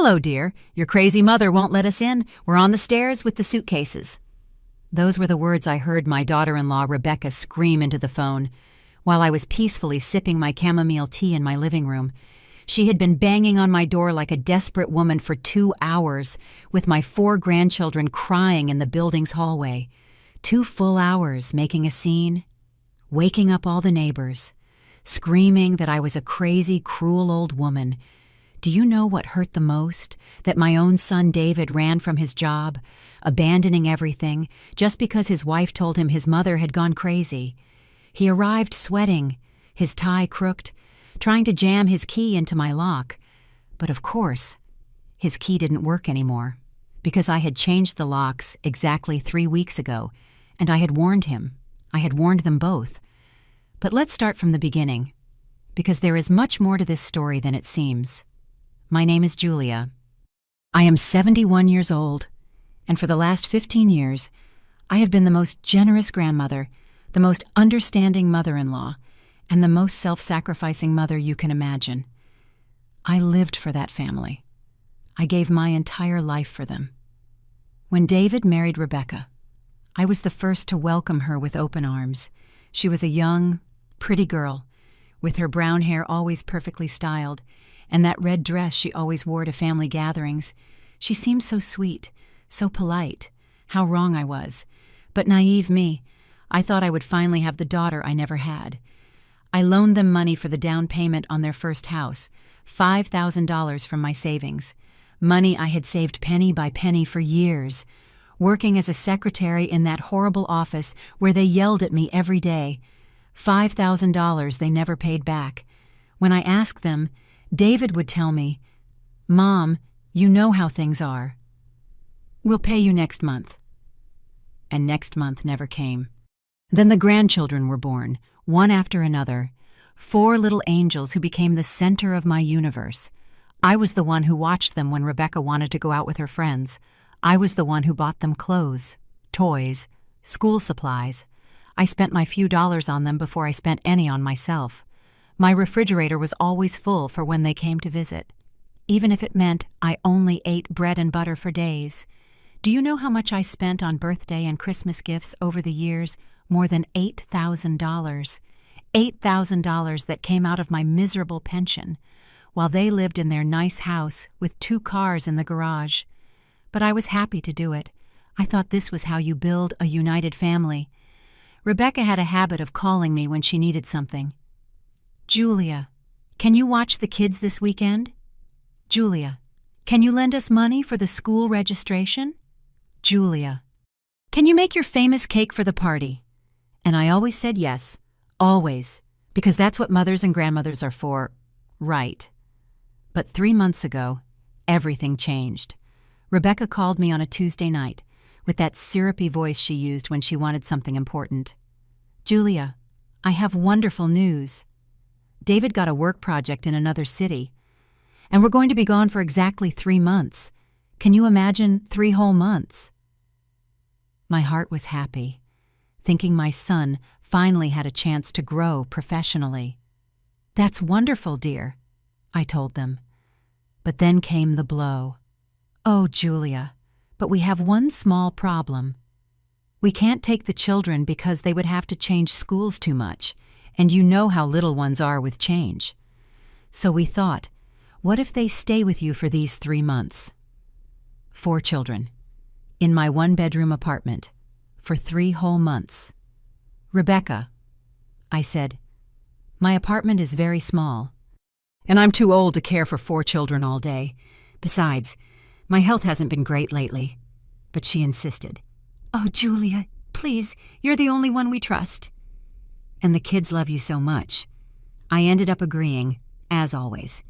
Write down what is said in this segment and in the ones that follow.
"Hello, dear. Your crazy mother won't let us in. We're on the stairs with the suitcases." Those were the words I heard my daughter-in-law Rebecca scream into the phone while I was peacefully sipping my chamomile tea in my living room. She had been banging on my door like a desperate woman for 2 hours, with my 4 grandchildren crying in the building's hallway. 2 full hours making a scene, waking up all the neighbors, screaming that I was a crazy, cruel old woman. Do you know what hurt the most? That my own son David ran from his job, abandoning everything, just because his wife told him his mother had gone crazy. He arrived sweating, his tie crooked, trying to jam his key into my lock. But of course, his key didn't work anymore, because I had changed the locks exactly 3 weeks ago, and I had warned him. I had warned them both. But let's start from the beginning, because there is much more to this story than it seems. My name is Julia. I am 71 years old, and for the last 15 years, I have been the most generous grandmother, the most understanding mother-in-law, and the most self-sacrificing mother you can imagine. I lived for that family. I gave my entire life for them. When David married Rebecca, I was the first to welcome her with open arms. She was a young, pretty girl, with her brown hair always perfectly styled, and that red dress she always wore to family gatherings. She seemed so sweet, so polite. How wrong I was. But naive me, I thought I would finally have the daughter I never had. I loaned them money for the down payment on their first house, $5,000 from my savings, money I had saved penny by penny for years, working as a secretary in that horrible office where they yelled at me every day. $5,000 they never paid back. When I asked them, David would tell me, "Mom, you know how things are. We'll pay you next month." And next month never came. Then the grandchildren were born, one after another, 4 little angels who became the center of my universe. I was the one who watched them when Rebecca wanted to go out with her friends. I was the one who bought them clothes, toys, school supplies. I spent my few dollars on them before I spent any on myself. My refrigerator was always full for when they came to visit, even if it meant I only ate bread and butter for days. Do you know how much I spent on birthday and Christmas gifts over the years? More than $8,000. $8,000 that came out of my miserable pension, while they lived in their nice house with 2 cars in the garage. But I was happy to do it. I thought this was how you build a united family. Rebecca had a habit of calling me when she needed something. "Julia, can you watch the kids this weekend? Julia, can you lend us money for the school registration? Julia, can you make your famous cake for the party?" And I always said yes, always, because that's what mothers and grandmothers are for, right? But 3 months ago, everything changed. Rebecca called me on a Tuesday night, with that syrupy voice she used when she wanted something important. "Julia, I have wonderful news. David got a work project in another city, and we're going to be gone for exactly 3 months. Can you imagine 3 whole months?" My heart was happy, thinking my son finally had a chance to grow professionally. "That's wonderful, dear," I told them. But then came the blow. "Oh, Julia, but we have one small problem. We can't take the children because they would have to change schools too much, and you know how little ones are with change. So we thought, what if they stay with you for these 3 months? 4 children, in my 1-bedroom apartment, for 3 whole months. "Rebecca," I said, "my apartment is very small, and I'm too old to care for 4 children all day. Besides, my health hasn't been great lately." But she insisted. "Oh, Julia, please, you're the only one we trust. And the kids love you so much." I ended up agreeing, as always,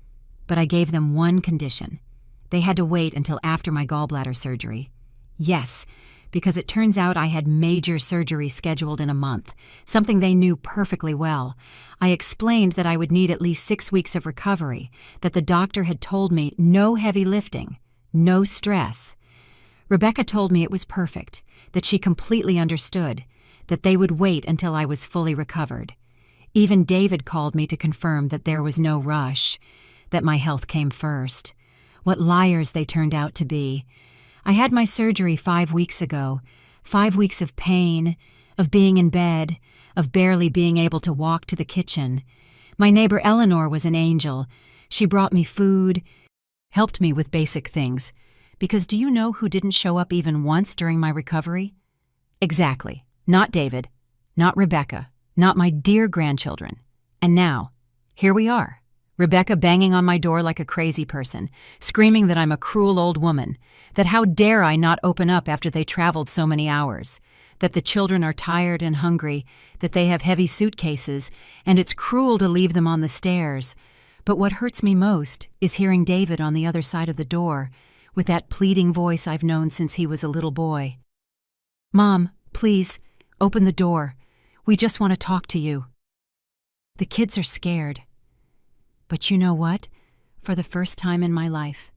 but I gave them one condition. They had to wait until after my gallbladder surgery. Yes, because it turns out I had major surgery scheduled in a month, something they knew perfectly well. I explained that I would need at least 6 weeks of recovery, that the doctor had told me no heavy lifting, no stress. Rebecca told me it was perfect, that she completely understood, that they would wait until I was fully recovered. Even David called me to confirm that there was no rush, that my health came first. What liars they turned out to be. I had my surgery 5 weeks ago. 5 weeks of pain, of being in bed, of barely being able to walk to the kitchen. My neighbor Eleanor was an angel. She brought me food, helped me with basic things. Because do you know who didn't show up even once during my recovery? Exactly. Not David, not Rebecca, not my dear grandchildren. And now, here we are. Rebecca banging on my door like a crazy person, screaming that I'm a cruel old woman, that how dare I not open up after they traveled so many hours, that the children are tired and hungry, that they have heavy suitcases, and it's cruel to leave them on the stairs. But what hurts me most is hearing David on the other side of the door, with that pleading voice I've known since he was a little boy. "Mom, please, open the door. We just want to talk to you." The kids are scared. But you know what? For the first time in my life,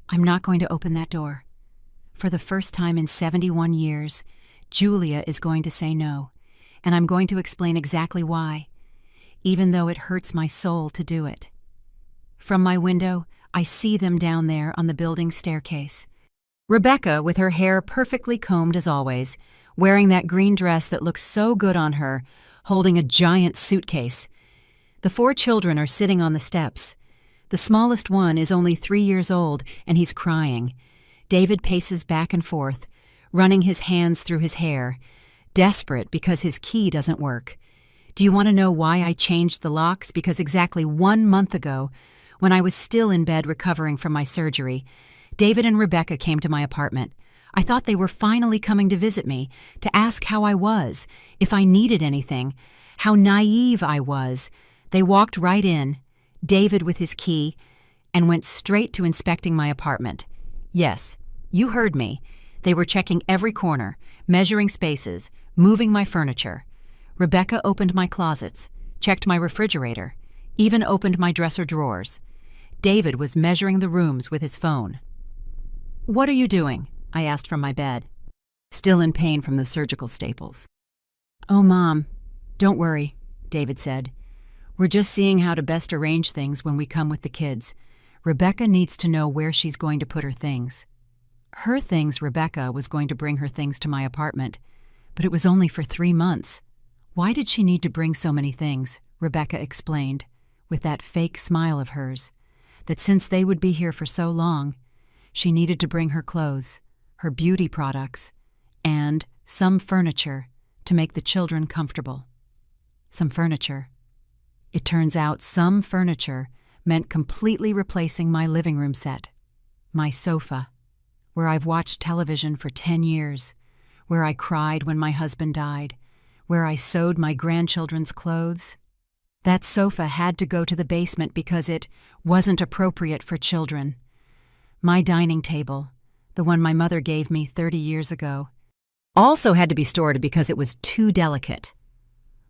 I'm not going to open that door. For the first time in 71 years, Julia is going to say no, and I'm going to explain exactly why, even though it hurts my soul to do it. From my window, I see them down there on the building staircase. Rebecca, with her hair perfectly combed as always, wearing that green dress that looks so good on her, holding a giant suitcase. The 4 children are sitting on the steps. The smallest one is only 3 years old, and he's crying. David paces back and forth, running his hands through his hair, desperate because his key doesn't work. Do you want to know why I changed the locks? Because exactly 1 month ago, when I was still in bed recovering from my surgery, David and Rebecca came to my apartment. I thought they were finally coming to visit me, to ask how I was, if I needed anything, how naive I was. They walked right in, David with his key, and went straight to inspecting my apartment. Yes, you heard me. They were checking every corner, measuring spaces, moving my furniture. Rebecca opened my closets, checked my refrigerator, even opened my dresser drawers. David was measuring the rooms with his phone. "What are you doing?" I asked from my bed, still in pain from the surgical staples. "Oh, Mom, don't worry," David said. "We're just seeing how to best arrange things when we come with the kids. Rebecca needs to know where she's going to put her things." Her things, Rebecca was going to bring her things to my apartment, but it was only for 3 months. Why did she need to bring so many things? Rebecca explained, with that fake smile of hers, that since they would be here for so long, she needed to bring her clothes, her beauty products, and some furniture to make the children comfortable. Some furniture. It turns out some furniture meant completely replacing my living room set, my sofa, where I've watched television for 10 years, where I cried when my husband died, where I sewed my grandchildren's clothes. That sofa had to go to the basement because it wasn't appropriate for children. My dining table, the one my mother gave me 30 years ago, also had to be stored because it was too delicate.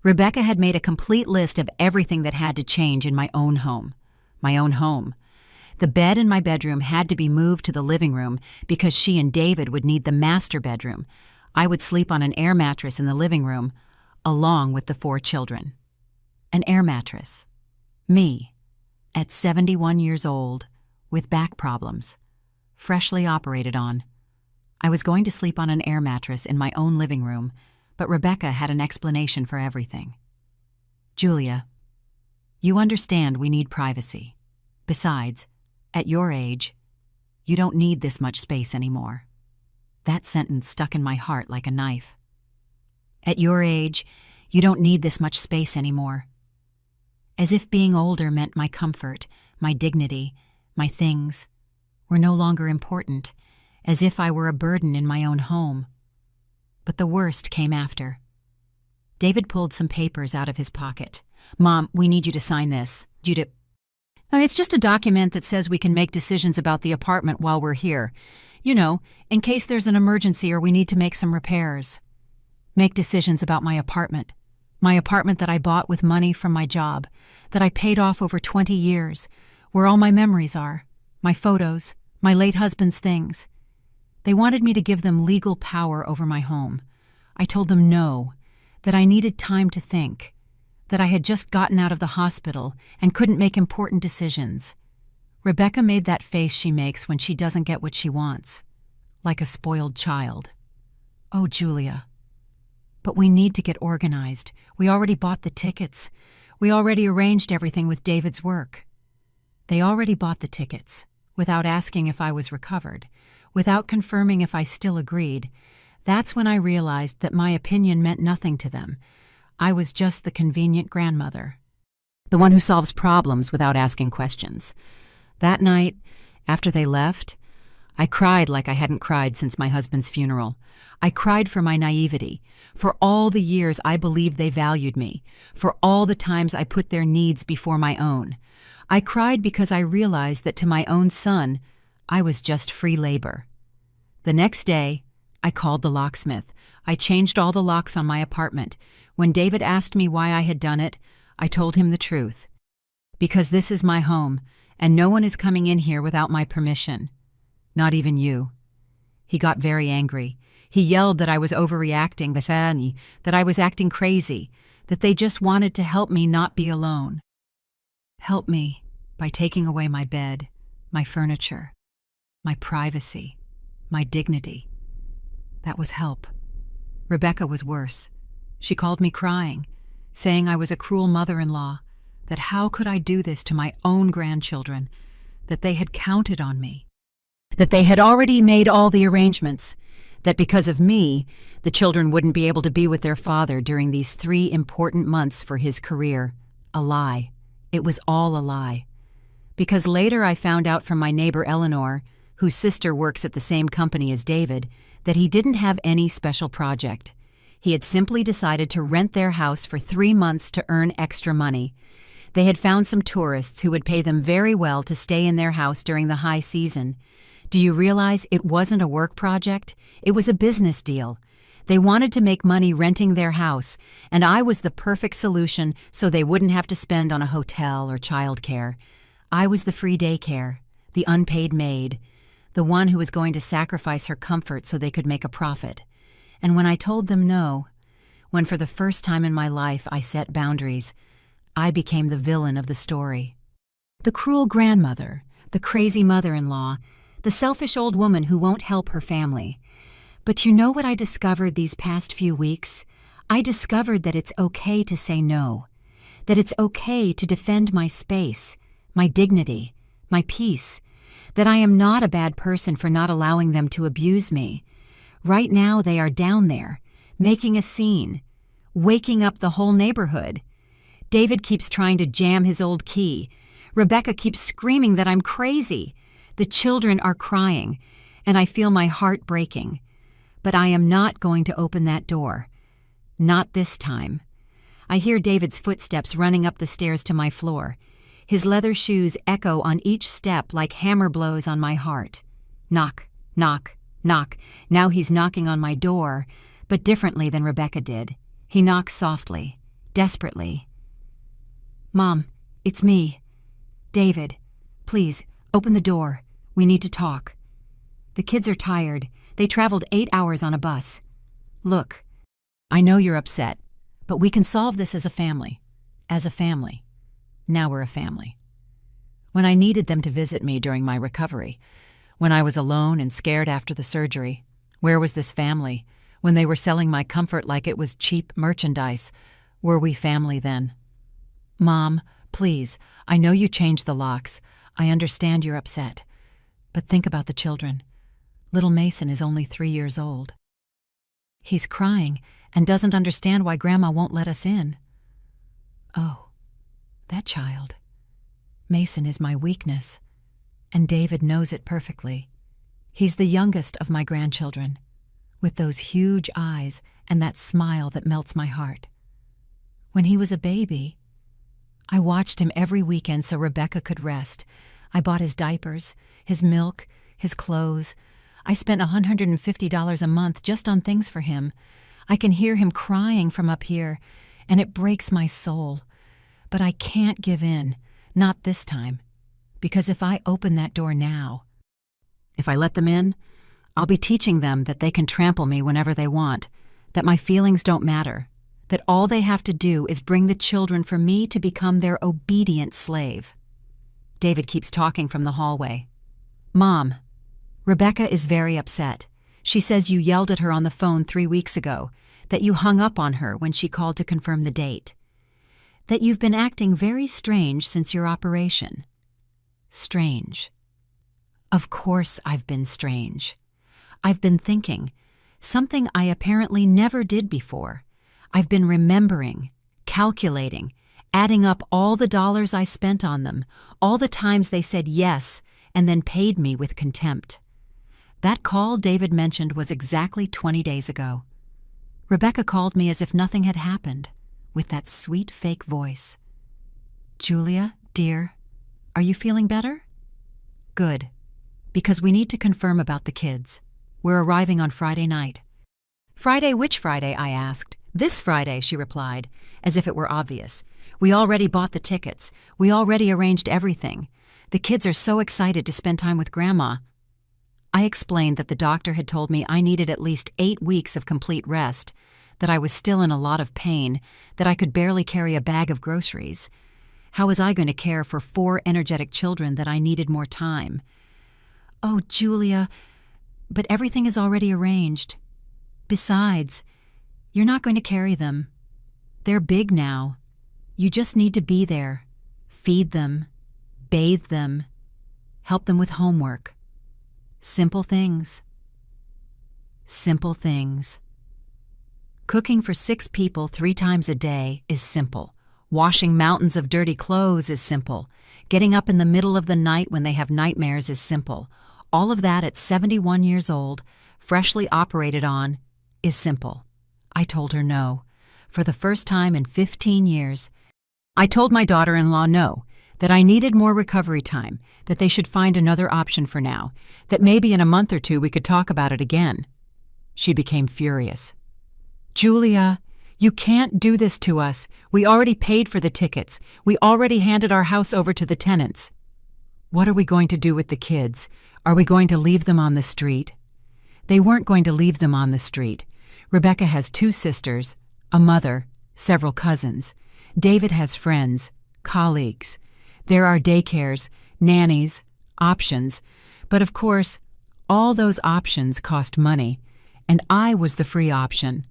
Rebecca had made a complete list of everything that had to change in my own home. My own home. The bed in my bedroom had to be moved to the living room because she and David would need the master bedroom. I would sleep on an air mattress in the living room, along with the 4 children. An air mattress. Me, at 71 years old, with back problems, freshly operated on. I was going to sleep on an air mattress in my own living room, but Rebecca had an explanation for everything. "Julia, you understand we need privacy. Besides, at your age, you don't need this much space anymore." That sentence stuck in my heart like a knife. At your age, you don't need this much space anymore. As if being older meant my comfort, my dignity, my things were no longer important, as if I were a burden in my own home. But the worst came after. David pulled some papers out of his pocket. "Mom, we need you to sign this." Judith. "It's just a document that says we can make decisions about the apartment while we're here. You know, in case there's an emergency or we need to make some repairs." Make decisions about my apartment. My apartment that I bought with money from my job, that I paid off over 20 years, where all my memories are, my photos, my late husband's things. They wanted me to give them legal power over my home. I told them no, that I needed time to think, that I had just gotten out of the hospital and couldn't make important decisions. Rebecca made that face she makes when she doesn't get what she wants, like a spoiled child. Oh, Julia. But we need to get organized. We already bought the tickets. We already arranged everything with David's work. They already bought the tickets, without asking if I was recovered, without confirming if I still agreed. That's when I realized that my opinion meant nothing to them. I was just the convenient grandmother, the one who solves problems without asking questions. That night, after they left, I cried like I hadn't cried since my husband's funeral. I cried for my naivety, for all the years I believed they valued me, for all the times I put their needs before my own. I cried because I realized that to my own son, I was just free labor. The next day, I called the locksmith. I changed all the locks on my apartment. When David asked me why I had done it, I told him the truth. Because this is my home, and no one is coming in here without my permission. Not even you. He got very angry. He yelled that I was overreacting, that I was acting crazy, that they just wanted to help me not be alone. Help me by taking away my bed, my furniture, my privacy, my dignity. That was help. Rebecca was worse. She called me crying, saying I was a cruel mother-in-law, that how could I do this to my own grandchildren, that they had counted on me, that they had already made all the arrangements, that because of me, the children wouldn't be able to be with their father during these 3 important months for his career. A lie. It was all a lie. Because later I found out from my neighbor Eleanor, whose sister works at the same company as David, that he didn't have any special project. He had simply decided to rent their house for 3 months to earn extra money. They had found some tourists who would pay them very well to stay in their house during the high season. Do you realize it wasn't a work project? It was a business deal. They wanted to make money renting their house, and I was the perfect solution so they wouldn't have to spend on a hotel or childcare. I was the free daycare, the unpaid maid, the one who was going to sacrifice her comfort so they could make a profit. And when I told them no, when for the first time in my life I set boundaries, I became the villain of the story. The cruel grandmother, the crazy mother-in-law, the selfish old woman who won't help her family. But you know what I discovered these past few weeks? I discovered that it's okay to say no, that it's okay to defend my space, my dignity, my peace, that I am not a bad person for not allowing them to abuse me. Right now they are down there, making a scene, waking up the whole neighborhood. David keeps trying to jam his old key. Rebecca keeps screaming that I'm crazy. The children are crying, and I feel my heart breaking. But I am not going to open that door. Not this time. I hear David's footsteps running up the stairs to my floor. His leather shoes echo on each step like hammer blows on my heart. Knock, knock, knock. Now he's knocking on my door, but differently than Rebecca did. He knocks softly, desperately. Mom, it's me. David, please, open the door. We need to talk. The kids are tired. They traveled 8 hours on a bus. Look, I know you're upset, but we can solve this as a family. As a family. Now we're a family. When I needed them to visit me during my recovery, when I was alone and scared after the surgery, where was this family? When they were selling my comfort like it was cheap merchandise, were we family then? Mom, please, I know you changed the locks. I understand you're upset. But think about the children. Little Mason is only 3 years old. He's crying and doesn't understand why Grandma won't let us in. Oh, that child. Mason is my weakness, and David knows it perfectly. He's the youngest of my grandchildren, with those huge eyes and that smile that melts my heart. When he was a baby, I watched him every weekend so Rebecca could rest. I bought his diapers, his milk, his clothes. I spent $150 a month just on things for him. I can hear him crying from up here, and it breaks my soul. But I can't give in, not this time, because if I open that door now, if I let them in, I'll be teaching them that they can trample me whenever they want, that my feelings don't matter, that all they have to do is bring the children for me to become their obedient slave. David keeps talking from the hallway. Mom, Rebecca is very upset. She says you yelled at her on the phone 3 weeks ago, that you hung up on her when she called to confirm the date. That you've been acting very strange since your operation. Strange. Of course I've been strange. I've been thinking, something I apparently never did before. I've been remembering, calculating, adding up all the dollars I spent on them, all the times they said yes and then paid me with contempt. That call David mentioned was exactly 20 days ago. Rebecca called me as if nothing had happened, with that sweet fake voice. Julia, dear, are you feeling better? Good, because we need to confirm about the kids. We're arriving on Friday night. Friday, which Friday? I asked. This Friday, she replied, as if it were obvious. We already bought the tickets. We already arranged everything. The kids are so excited to spend time with Grandma. I explained that the doctor had told me I needed at least 8 weeks of complete rest, that I was still in a lot of pain, that I could barely carry a bag of groceries. How was I going to care for 4 energetic children that I needed more time? Oh, Julia, but everything is already arranged. Besides, you're not going to carry them. They're big now. You just need to be there, feed them, bathe them, help them with homework. Simple things. Simple things. Cooking for 6 people 3 times a day is simple. Washing mountains of dirty clothes is simple. Getting up in the middle of the night when they have nightmares is simple. All of that at 71 years old, freshly operated on, is simple. I told her no. For the first time in 15 years, I told my daughter-in-law no, that I needed more recovery time, that they should find another option for now, that maybe in a month or 2 we could talk about it again. She became furious. Julia, you can't do this to us. We already paid for the tickets. We already handed our house over to the tenants. What are we going to do with the kids? Are we going to leave them on the street? They weren't going to leave them on the street. Rebecca has 2 sisters, a mother, several cousins. David has friends, colleagues. There are daycares, nannies, options. But of course, all those options cost money, and I was the free option.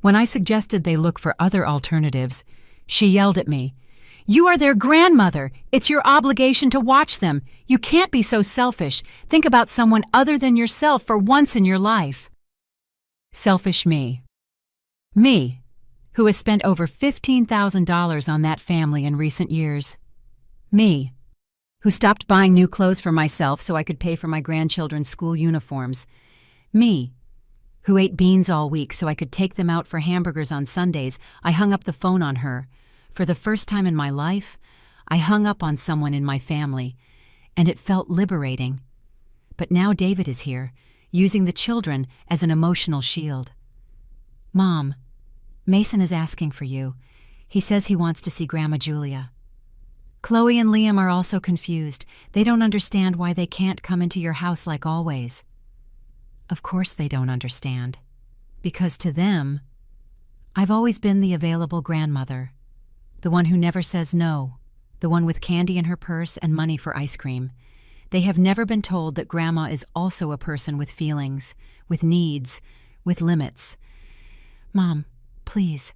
When I suggested they look for other alternatives, she yelled at me. You are their grandmother. It's your obligation to watch them. You can't be so selfish. Think about someone other than yourself for once in your life. Selfish me. Me, who has spent over $15,000 on that family in recent years. Me, who stopped buying new clothes for myself so I could pay for my grandchildren's school uniforms. Me, who ate beans all week so I could take them out for hamburgers on Sundays. I hung up the phone on her. For the first time in my life, I hung up on someone in my family, and it felt liberating. But now David is here, using the children as an emotional shield. Mom, Mason is asking for you. He says he wants to see Grandma Julia. Chloe and Liam are also confused. They don't understand why they can't come into your house like always. Of course they don't understand. Because to them, I've always been the available grandmother. The one who never says no. The one with candy in her purse and money for ice cream. They have never been told that Grandma is also a person with feelings, with needs, with limits. Mom, please.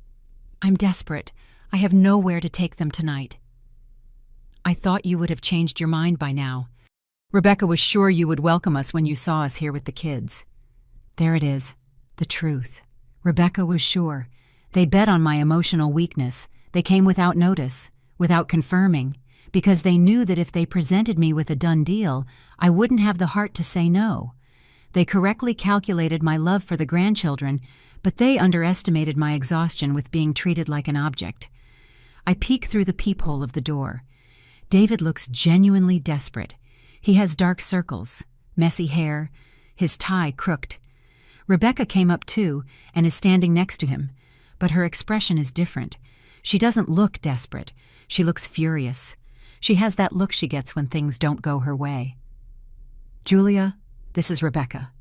I'm desperate. I have nowhere to take them tonight. I thought you would have changed your mind by now. Rebecca was sure you would welcome us when you saw us here with the kids. There it is, the truth. Rebecca was sure. They bet on my emotional weakness. They came without notice, without confirming, because they knew that if they presented me with a done deal, I wouldn't have the heart to say no. They correctly calculated my love for the grandchildren, but they underestimated my exhaustion with being treated like an object. I peek through the peephole of the door. David looks genuinely desperate. He has dark circles, messy hair, his tie crooked. Rebecca came up too and is standing next to him, but her expression is different. She doesn't look desperate. She looks furious. She has that look she gets when things don't go her way. Julia, this is Rebecca.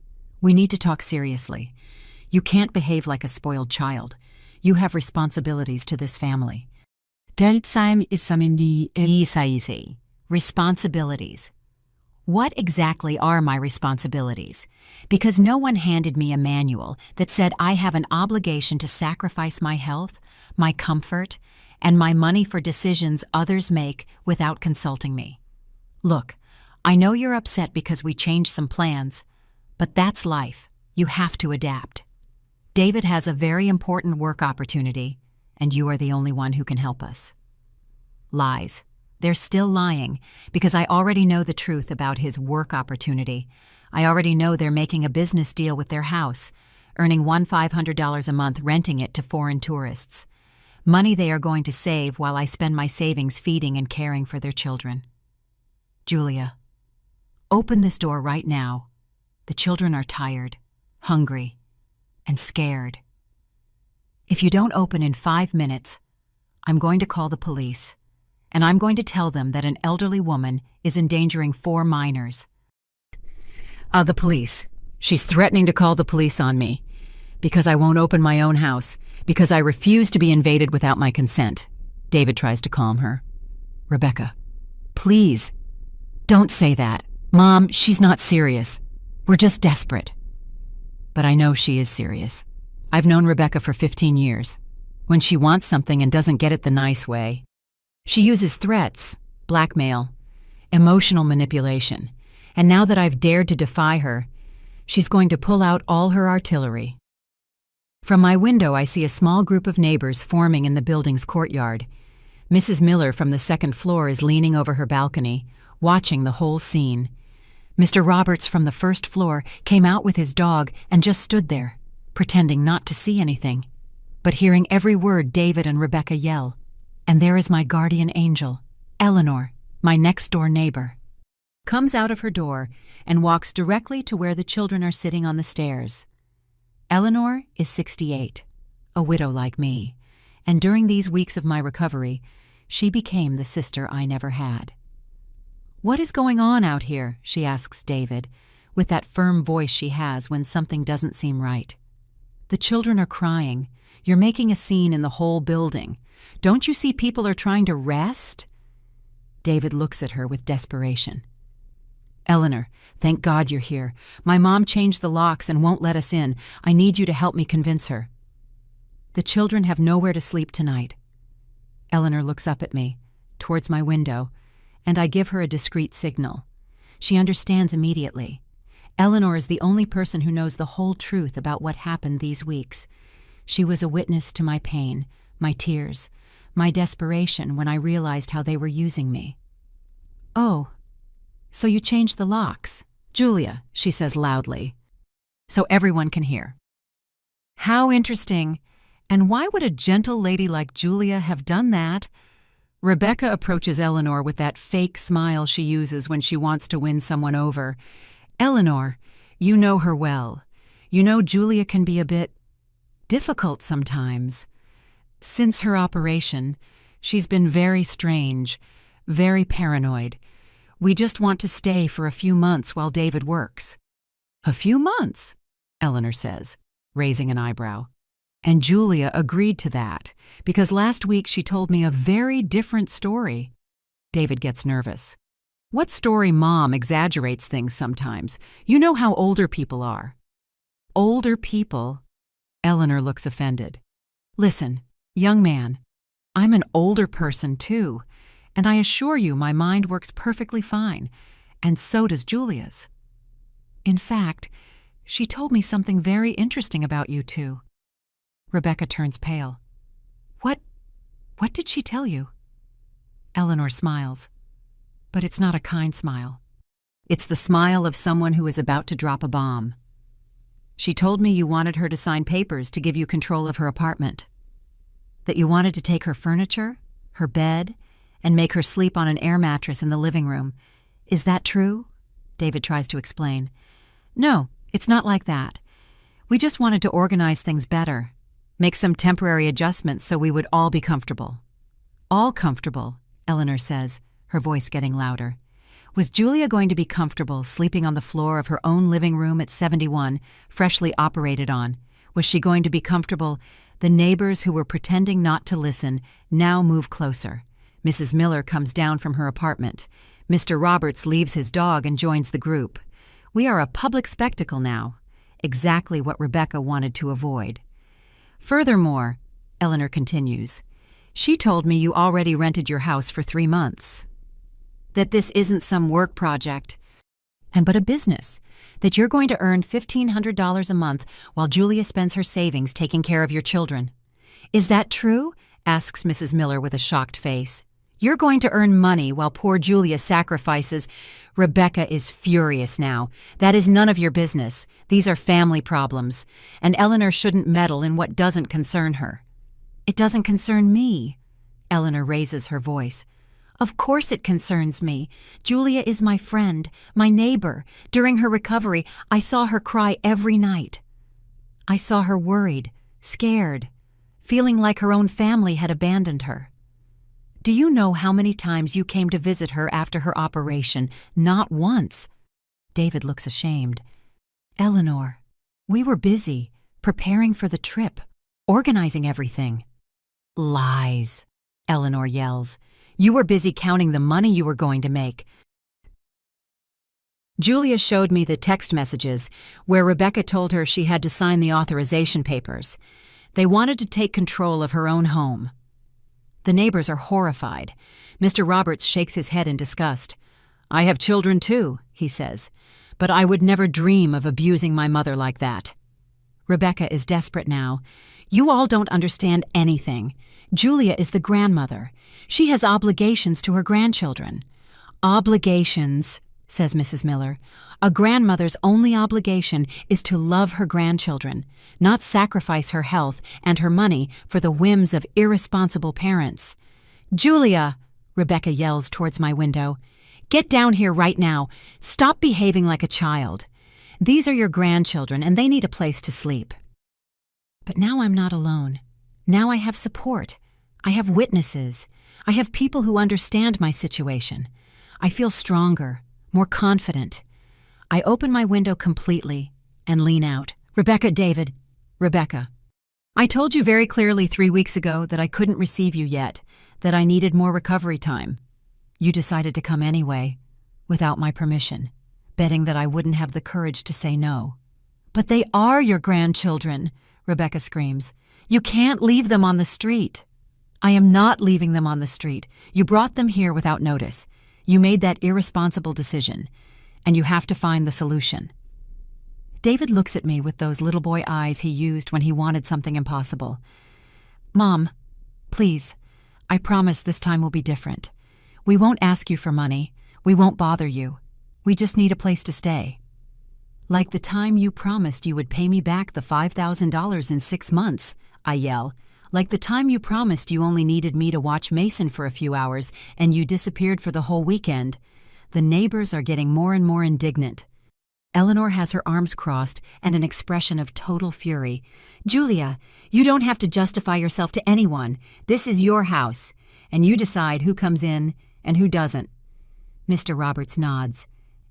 We need to talk seriously. You can't behave like a spoiled child. You have responsibilities to this family. Del 삶 있음이 이사이세. Responsibilities. What exactly are my responsibilities? Because no one handed me a manual that said I have an obligation to sacrifice my health, my comfort, and my money for decisions others make without consulting me. Look, I know you're upset because we changed some plans, but that's life. You have to adapt. David has a very important work opportunity, and you are the only one who can help us. Lies. They're still lying, because I already know the truth about his work opportunity. I already know they're making a business deal with their house, earning $500 a month renting it to foreign tourists. Money they are going to save while I spend my savings feeding and caring for their children. Julia, open this door right now. The children are tired, hungry, and scared. If you don't open in 5 minutes, I'm going to call the police. And I'm going to tell them that an elderly woman is endangering 4 minors. The police. She's threatening to call the police on me. Because I won't open my own house. Because I refuse to be invaded without my consent. David tries to calm her. Rebecca, please. Don't say that. Mom, she's not serious. We're just desperate. But I know she is serious. I've known Rebecca for 15 years. When she wants something and doesn't get it the nice way, she uses threats, blackmail, emotional manipulation, and now that I've dared to defy her, she's going to pull out all her artillery. From my window, I see a small group of neighbors forming in the building's courtyard. Mrs. Miller from the 2nd floor is leaning over her balcony, watching the whole scene. Mr. Roberts from the 1st floor came out with his dog and just stood there, pretending not to see anything, but hearing every word David and Rebecca yell. And there is my guardian angel, Eleanor, my next-door neighbor. Comes out of her door and walks directly to where the children are sitting on the stairs. Eleanor is 68, a widow like me, and during these weeks of my recovery, she became the sister I never had. What is going on out here? She asks David, with that firm voice she has when something doesn't seem right. The children are crying. You're making a scene in the whole building. Don't you see people are trying to rest? David looks at her with desperation. Eleanor, thank God you're here. My mom changed the locks and won't let us in. I need you to help me convince her. The children have nowhere to sleep tonight. Eleanor looks up at me, towards my window, and I give her a discreet signal. She understands immediately. Eleanor is the only person who knows the whole truth about what happened these weeks. She was a witness to my pain, my tears, my desperation when I realized how they were using me. Oh, so you changed the locks. Julia, she says loudly, so everyone can hear. How interesting. And why would a gentle lady like Julia have done that? Rebecca approaches Eleanor with that fake smile she uses when she wants to win someone over. Eleanor, you know her well. You know Julia can be a bit difficult sometimes. Since her operation, she's been very strange, very paranoid. We just want to stay for a few months while David works. A few months, Eleanor says, raising an eyebrow. And Julia agreed to that, because last week she told me a very different story. David gets nervous. What story? Mom exaggerates things sometimes. You know how older people are. Older people? Eleanor looks offended. Listen, young man, I'm an older person too, and I assure you my mind works perfectly fine, and so does Julia's. In fact, she told me something very interesting about you two. Rebecca turns pale. What did she tell you? Eleanor smiles, but it's not a kind smile. It's the smile of someone who is about to drop a bomb. She told me you wanted her to sign papers to give you control of her apartment. That you wanted to take her furniture, her bed, and make her sleep on an air mattress in the living room. Is that true? David tries to explain. No, it's not like that. We just wanted to organize things better. Make some temporary adjustments so we would all be comfortable. All comfortable, Eleanor says, her voice getting louder. Was Julia going to be comfortable sleeping on the floor of her own living room at 71, freshly operated on? Was she going to be comfortable? The neighbors who were pretending not to listen now move closer. Mrs. Miller comes down from her apartment. Mr. Roberts leaves his dog and joins the group. We are a public spectacle now, exactly what Rebecca wanted to avoid. Furthermore, Eleanor continues, she told me you already rented your house for 3 months. That this isn't some work project, but a business. That you're going to earn $1,500 a month while Julia spends her savings taking care of your children. Is that true? Asks Mrs. Miller with a shocked face. You're going to earn money while poor Julia sacrifices. Rebecca is furious now. That is none of your business. These are family problems, and Eleanor shouldn't meddle in what doesn't concern her. It doesn't concern me. Eleanor raises her voice. Of course it concerns me. Julia is my friend, my neighbor. During her recovery, I saw her cry every night. I saw her worried, scared, feeling like her own family had abandoned her. Do you know how many times you came to visit her after her operation? Not once. David looks ashamed. Eleanor, we were busy, preparing for the trip, organizing everything. Lies, Eleanor yells. You were busy counting the money you were going to make. Julia showed me the text messages where Rebecca told her she had to sign the authorization papers. They wanted to take control of her own home. The neighbors are horrified. Mr. Roberts shakes his head in disgust. I have children too, he says, but I would never dream of abusing my mother like that. Rebecca is desperate now. You all don't understand anything. Julia is the grandmother. She has obligations to her grandchildren. Obligations, says Mrs. Miller. A grandmother's only obligation is to love her grandchildren, not sacrifice her health and her money for the whims of irresponsible parents. Julia, Rebecca yells towards my window, get down here right now. Stop behaving like a child. These are your grandchildren and they need a place to sleep. But now I'm not alone. Now I have support. I have witnesses. I have people who understand my situation. I feel stronger, more confident. I open my window completely and lean out. Rebecca, David. Rebecca. I told you very clearly 3 weeks ago that I couldn't receive you yet, that I needed more recovery time. You decided to come anyway, without my permission, betting that I wouldn't have the courage to say no. But they are your grandchildren, Rebecca screams. You can't leave them on the street. I am not leaving them on the street. You brought them here without notice. You made that irresponsible decision, and you have to find the solution. David looks at me with those little boy eyes he used when he wanted something impossible. Mom, please, I promise this time will be different. We won't ask you for money. We won't bother you. We just need a place to stay. Like the time you promised you would pay me back the $5,000 in 6 months, I yell. Like the time you promised you only needed me to watch Mason for a few hours and you disappeared for the whole weekend. The neighbors are getting more and more indignant. Eleanor has her arms crossed and an expression of total fury. Julia, you don't have to justify yourself to anyone. This is your house, and you decide who comes in and who doesn't. Mr. Roberts nods.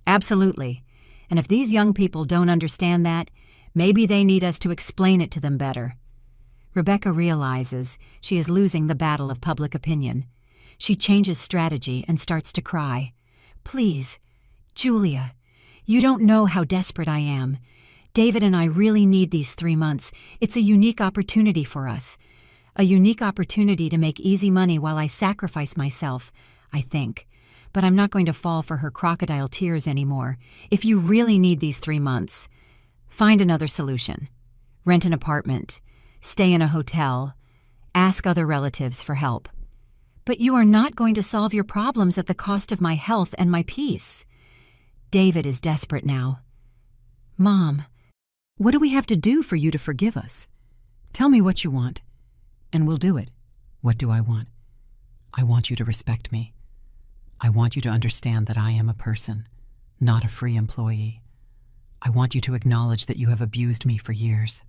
Absolutely. And if these young people don't understand that, maybe they need us to explain it to them better. Rebecca realizes she is losing the battle of public opinion. She changes strategy and starts to cry. Please, Julia, you don't know how desperate I am. David and I really need these 3 months. It's a unique opportunity for us. A unique opportunity to make easy money while I sacrifice myself, I think. But I'm not going to fall for her crocodile tears anymore. If you really need these 3 months, find another solution. Rent an apartment. Stay in a hotel. Ask other relatives for help. But you are not going to solve your problems at the cost of my health and my peace. David is desperate now. Mom, what do we have to do for you to forgive us? Tell me what you want, and we'll do it. What do I want? I want you to respect me. I want you to understand that I am a person, not a free employee. I want you to acknowledge that you have abused me for years.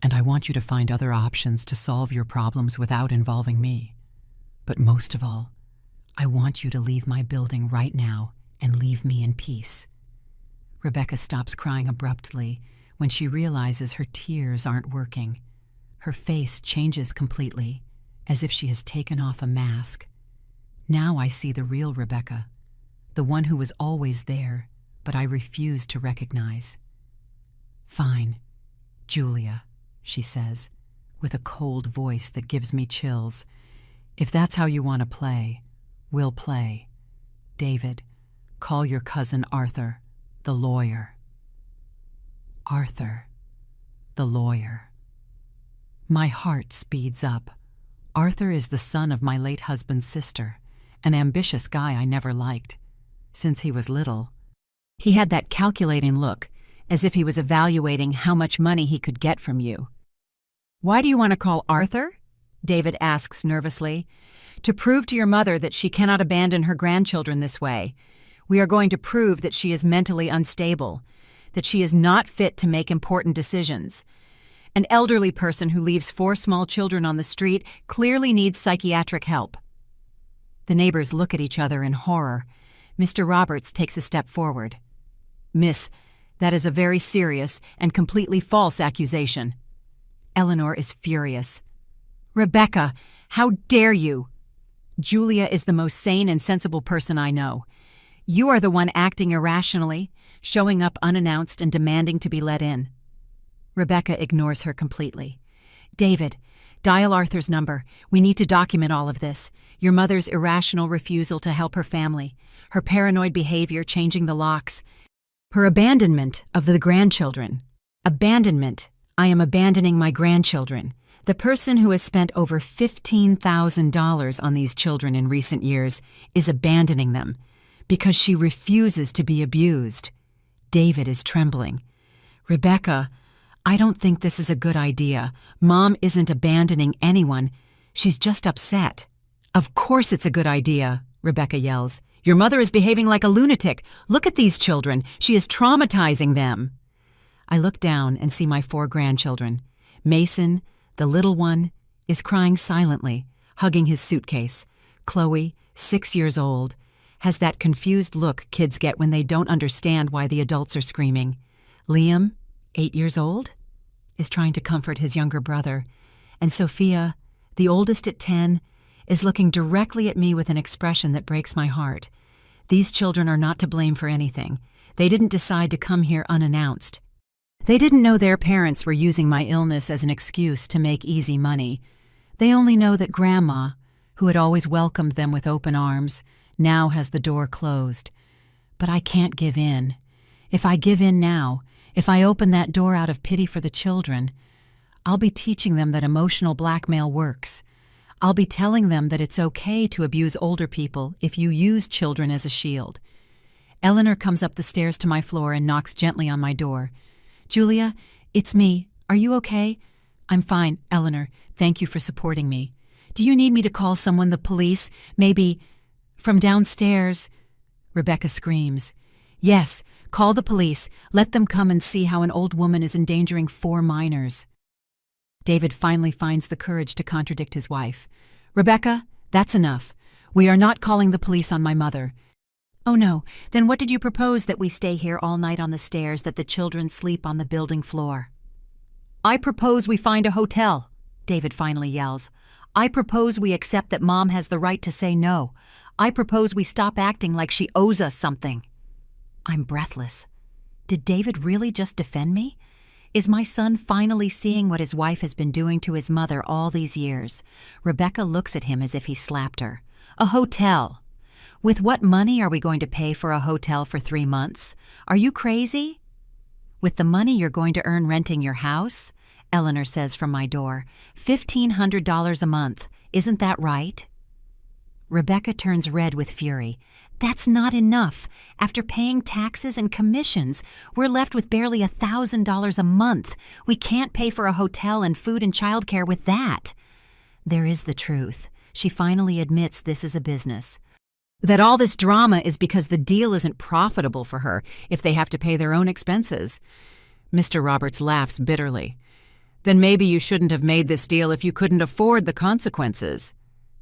And I want you to find other options to solve your problems without involving me. But most of all, I want you to leave my building right now and leave me in peace. Rebecca stops crying abruptly when she realizes her tears aren't working. Her face changes completely, as if she has taken off a mask. Now I see the real Rebecca, the one who was always there, but I refused to recognize. "Fine, Julia," she says, with a cold voice that gives me chills. "If that's how you want to play, we'll play. David, call your cousin Arthur, the lawyer." Arthur, the lawyer. My heart speeds up. Arthur is the son of my late husband's sister, an ambitious guy I never liked. Since he was little, he had that calculating look, as if he was evaluating how much money he could get from you. "Why do you want to call Arthur?" David asks nervously. "To prove to your mother that she cannot abandon her grandchildren this way. We are going to prove that she is mentally unstable, that she is not fit to make important decisions. An elderly person who leaves 4 small children on the street clearly needs psychiatric help." The neighbors look at each other in horror. Mr. Roberts takes a step forward. "Miss, that is a very serious and completely false accusation." Eleanor is furious. "Rebecca, how dare you? Julia is the most sane and sensible person I know. You are the one acting irrationally, showing up unannounced and demanding to be let in." Rebecca ignores her completely. "David, dial Arthur's number. We need to document all of this. Your mother's irrational refusal to help her family, her paranoid behavior changing the locks, her abandonment of the grandchildren. Abandonment. I am abandoning my grandchildren. The person who has spent over $15,000 on these children in recent years is abandoning them because she refuses to be abused." David is trembling. "Rebecca, I don't think this is a good idea. Mom isn't abandoning anyone. She's just upset." "Of course it's a good idea," Rebecca yells. "Your mother is behaving like a lunatic. Look at these children. She is traumatizing them." I look down and see my 4 grandchildren. Mason, the little one, is crying silently, hugging his suitcase. Chloe, 6 years old, has that confused look kids get when they don't understand why the adults are screaming. Liam, 8 years old, is trying to comfort his younger brother. And Sophia, the oldest at 10, is looking directly at me with an expression that breaks my heart. These children are not to blame for anything. They didn't decide to come here unannounced. They didn't know their parents were using my illness as an excuse to make easy money. They only know that Grandma, who had always welcomed them with open arms, now has the door closed. But I can't give in. If I give in now, if I open that door out of pity for the children, I'll be teaching them that emotional blackmail works. I'll be telling them that it's okay to abuse older people if you use children as a shield. Eleanor comes up the stairs to my floor and knocks gently on my door. "Julia, it's me. Are you okay?" "I'm fine, Eleanor. Thank you for supporting me. Do you need me to call someone, the police? Maybe from downstairs?" Rebecca screams. "Yes, call the police. Let them come and see how an old woman is endangering 4 minors." David finally finds the courage to contradict his wife. "Rebecca, that's enough. We are not calling the police on my mother." "Oh no, then what did you propose, that we stay here all night on the stairs, that the children sleep on the building floor?" "I propose we find a hotel," David finally yells. "I propose we accept that Mom has the right to say no. I propose we stop acting like she owes us something." I'm breathless. Did David really just defend me? Is my son finally seeing what his wife has been doing to his mother all these years? Rebecca looks at him as if he slapped her. "A hotel? With what money are we going to pay for a hotel for 3 months? Are you crazy?" "With the money you're going to earn renting your house," Eleanor says from my door. $1,500 a month. Isn't that right?" Rebecca turns red with fury. "That's not enough. After paying taxes and commissions, we're left with barely $1,000 a month. We can't pay for a hotel and food and childcare with that." There is the truth. She finally admits this is a business. That all this drama is because the deal isn't profitable for her if they have to pay their own expenses. Mr. Roberts laughs bitterly. "Then maybe you shouldn't have made this deal if you couldn't afford the consequences."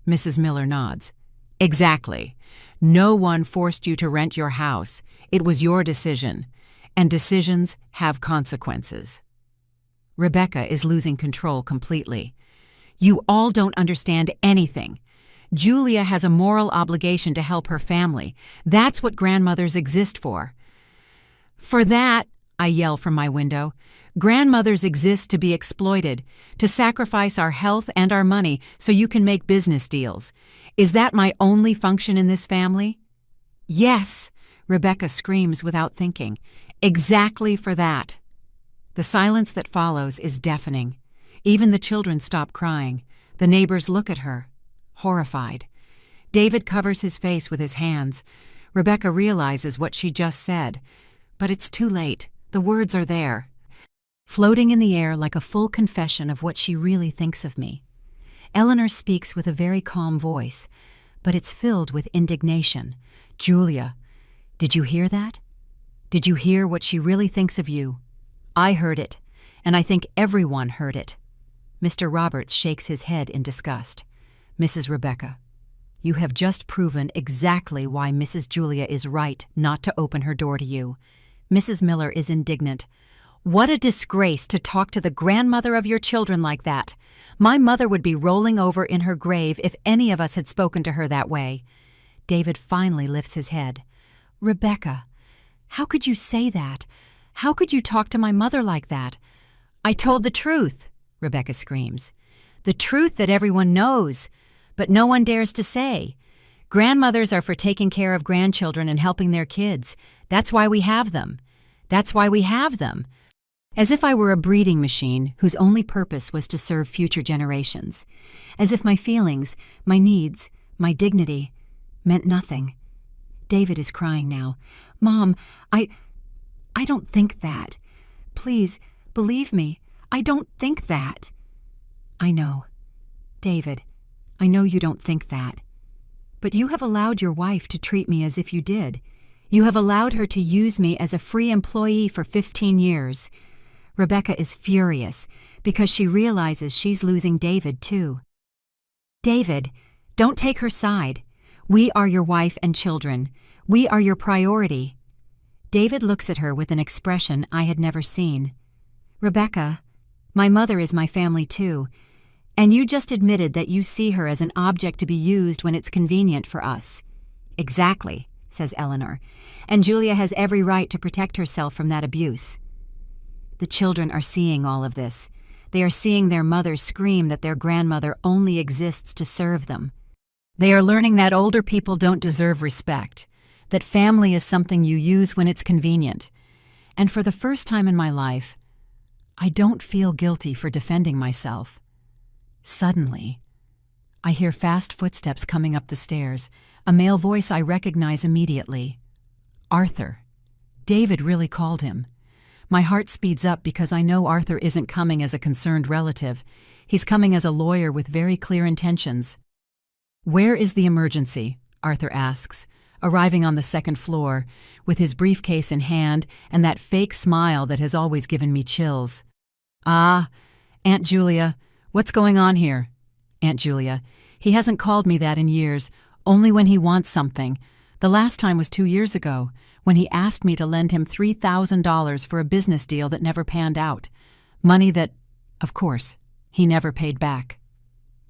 Mrs. Miller nods. "Exactly. No one forced you to rent your house. It was your decision. And decisions have consequences." Rebecca is losing control completely. "You all don't understand anything. Julia has a moral obligation to help her family. That's what grandmothers exist for. For that, I yell from my window, grandmothers exist to be exploited, to sacrifice our health and our money so you can make business deals. Is that my only function in this family? Yes, Rebecca screams without thinking. Exactly for that. The silence that follows is deafening. Even the children stop crying. The neighbors look at her, horrified. David covers his face with his hands. Rebecca realizes what she just said. But it's too late. The words are there, floating in the air like a full confession of what she really thinks of me. Eleanor speaks with a very calm voice, but it's filled with indignation. Julia, did you hear that? Did you hear what she really thinks of you? I heard it, and I think everyone heard it. Mr. Roberts shakes his head in disgust. Mrs. Rebecca, you have just proven exactly why Mrs. Julia is right not to open her door to you. Mrs. Miller is indignant. What a disgrace to talk to the grandmother of your children like that. My mother would be rolling over in her grave if any of us had spoken to her that way. David finally lifts his head. Rebecca, how could you say that? How could you talk to my mother like that? I told the truth, Rebecca screams. The truth that everyone knows, but no one dares to say. Grandmothers are for taking care of grandchildren and helping their kids. That's why we have them. That's why we have them. As if I were a breeding machine whose only purpose was to serve future generations. As if my feelings, my needs, my dignity meant nothing. David is crying now. Mom, I don't think that. Please, believe me, I don't think that. I know. David, I know you don't think that. But you have allowed your wife to treat me as if you did. You have allowed her to use me as a free employee for 15 years. Rebecca is furious because she realizes she's losing David too. David, don't take her side. We are your wife and children. We are your priority. David looks at her with an expression I had never seen. Rebecca, my mother is my family too. And you just admitted that you see her as an object to be used when it's convenient for us. Exactly, says Eleanor, and Julia has every right to protect herself from that abuse. The children are seeing all of this. They are seeing their mother scream that their grandmother only exists to serve them. They are learning that older people don't deserve respect, that family is something you use when it's convenient. And for the first time in my life, I don't feel guilty for defending myself. Suddenly, I hear fast footsteps coming up the stairs, a male voice I recognize immediately. Arthur. David really called him. My heart speeds up because I know Arthur isn't coming as a concerned relative. He's coming as a lawyer with very clear intentions. Where is the emergency? Arthur asks, arriving on the second floor, with his briefcase in hand and that fake smile that has always given me chills. Ah, Aunt Julia, what's going on here? Aunt Julia, he hasn't called me that in years, only when he wants something. The last time was 2 years ago, when he asked me to lend him $3,000 for a business deal that never panned out. Money that, of course, he never paid back.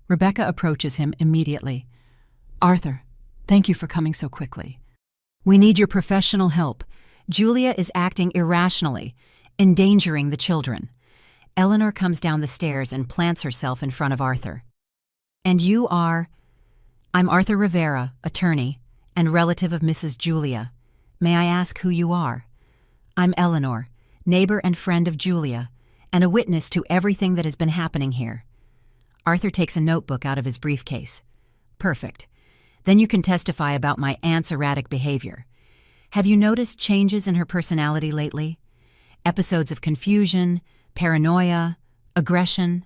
Rebecca approaches him immediately. Arthur, thank you for coming so quickly. We need your professional help. Julia is acting irrationally, endangering the children. Eleanor comes down the stairs and plants herself in front of Arthur. And you are? I'm Arthur Rivera, attorney, and relative of Mrs. Julia. May I ask who you are? I'm Eleanor, neighbor and friend of Julia, and a witness to everything that has been happening here. Arthur takes a notebook out of his briefcase. Perfect. Then you can testify about my aunt's erratic behavior. Have you noticed changes in her personality lately? Episodes of confusion, paranoia, aggression?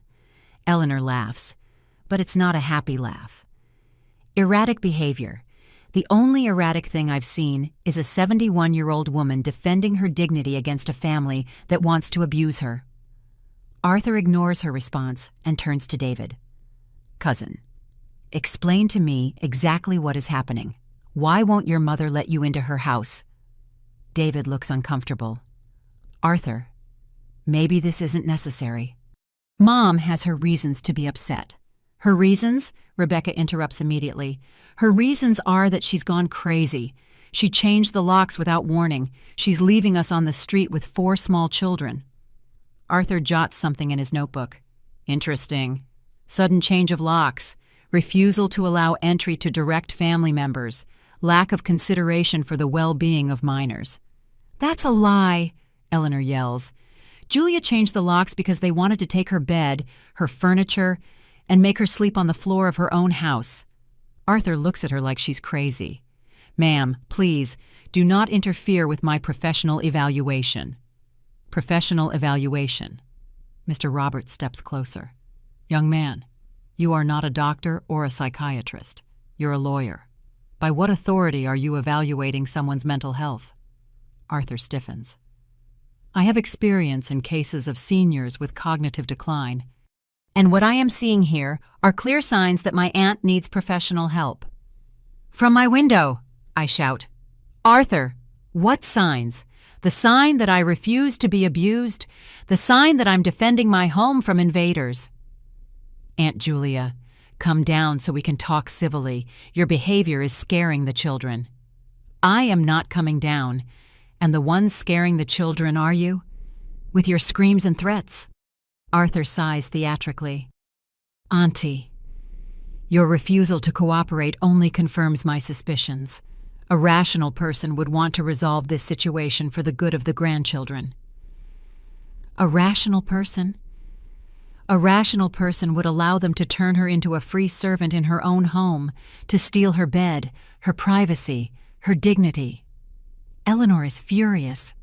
Eleanor laughs, but it's not a happy laugh. Erratic behavior. The only erratic thing I've seen is a 71-year-old woman defending her dignity against a family that wants to abuse her. Arthur ignores her response and turns to David. Cousin, explain to me exactly what is happening. Why won't your mother let you into her house? David looks uncomfortable. Arthur, maybe this isn't necessary. Mom has her reasons to be upset. Her reasons? Rebecca interrupts immediately. Her reasons are that she's gone crazy. She changed the locks without warning. She's leaving us on the street with 4 small children. Arthur jots something in his notebook. Interesting. Sudden change of locks. Refusal to allow entry to direct family members. Lack of consideration for the well-being of minors. That's a lie, Eleanor yells. Julia changed the locks because they wanted to take her bed, her furniture, and make her sleep on the floor of her own house. Arthur looks at her like she's crazy. Ma'am, please, do not interfere with my professional evaluation. Professional evaluation. Mr. Roberts steps closer. Young man, you are not a doctor or a psychiatrist. You're a lawyer. By what authority are you evaluating someone's mental health? Arthur stiffens. I have experience in cases of seniors with cognitive decline, and what I am seeing here are clear signs that my aunt needs professional help. From my window, I shout. Arthur, what signs? The sign that I refuse to be abused? The sign that I'm defending my home from invaders? Aunt Julia, come down so we can talk civilly. Your behavior is scaring the children. I am not coming down. And the ones scaring the children are you? With your screams and threats. Arthur sighs theatrically. Auntie, your refusal to cooperate only confirms my suspicions. A rational person would want to resolve this situation for the good of the grandchildren. A rational person? A rational person would allow them to turn her into a free servant in her own home, to steal her bed, her privacy, her dignity. Eleanor is furious.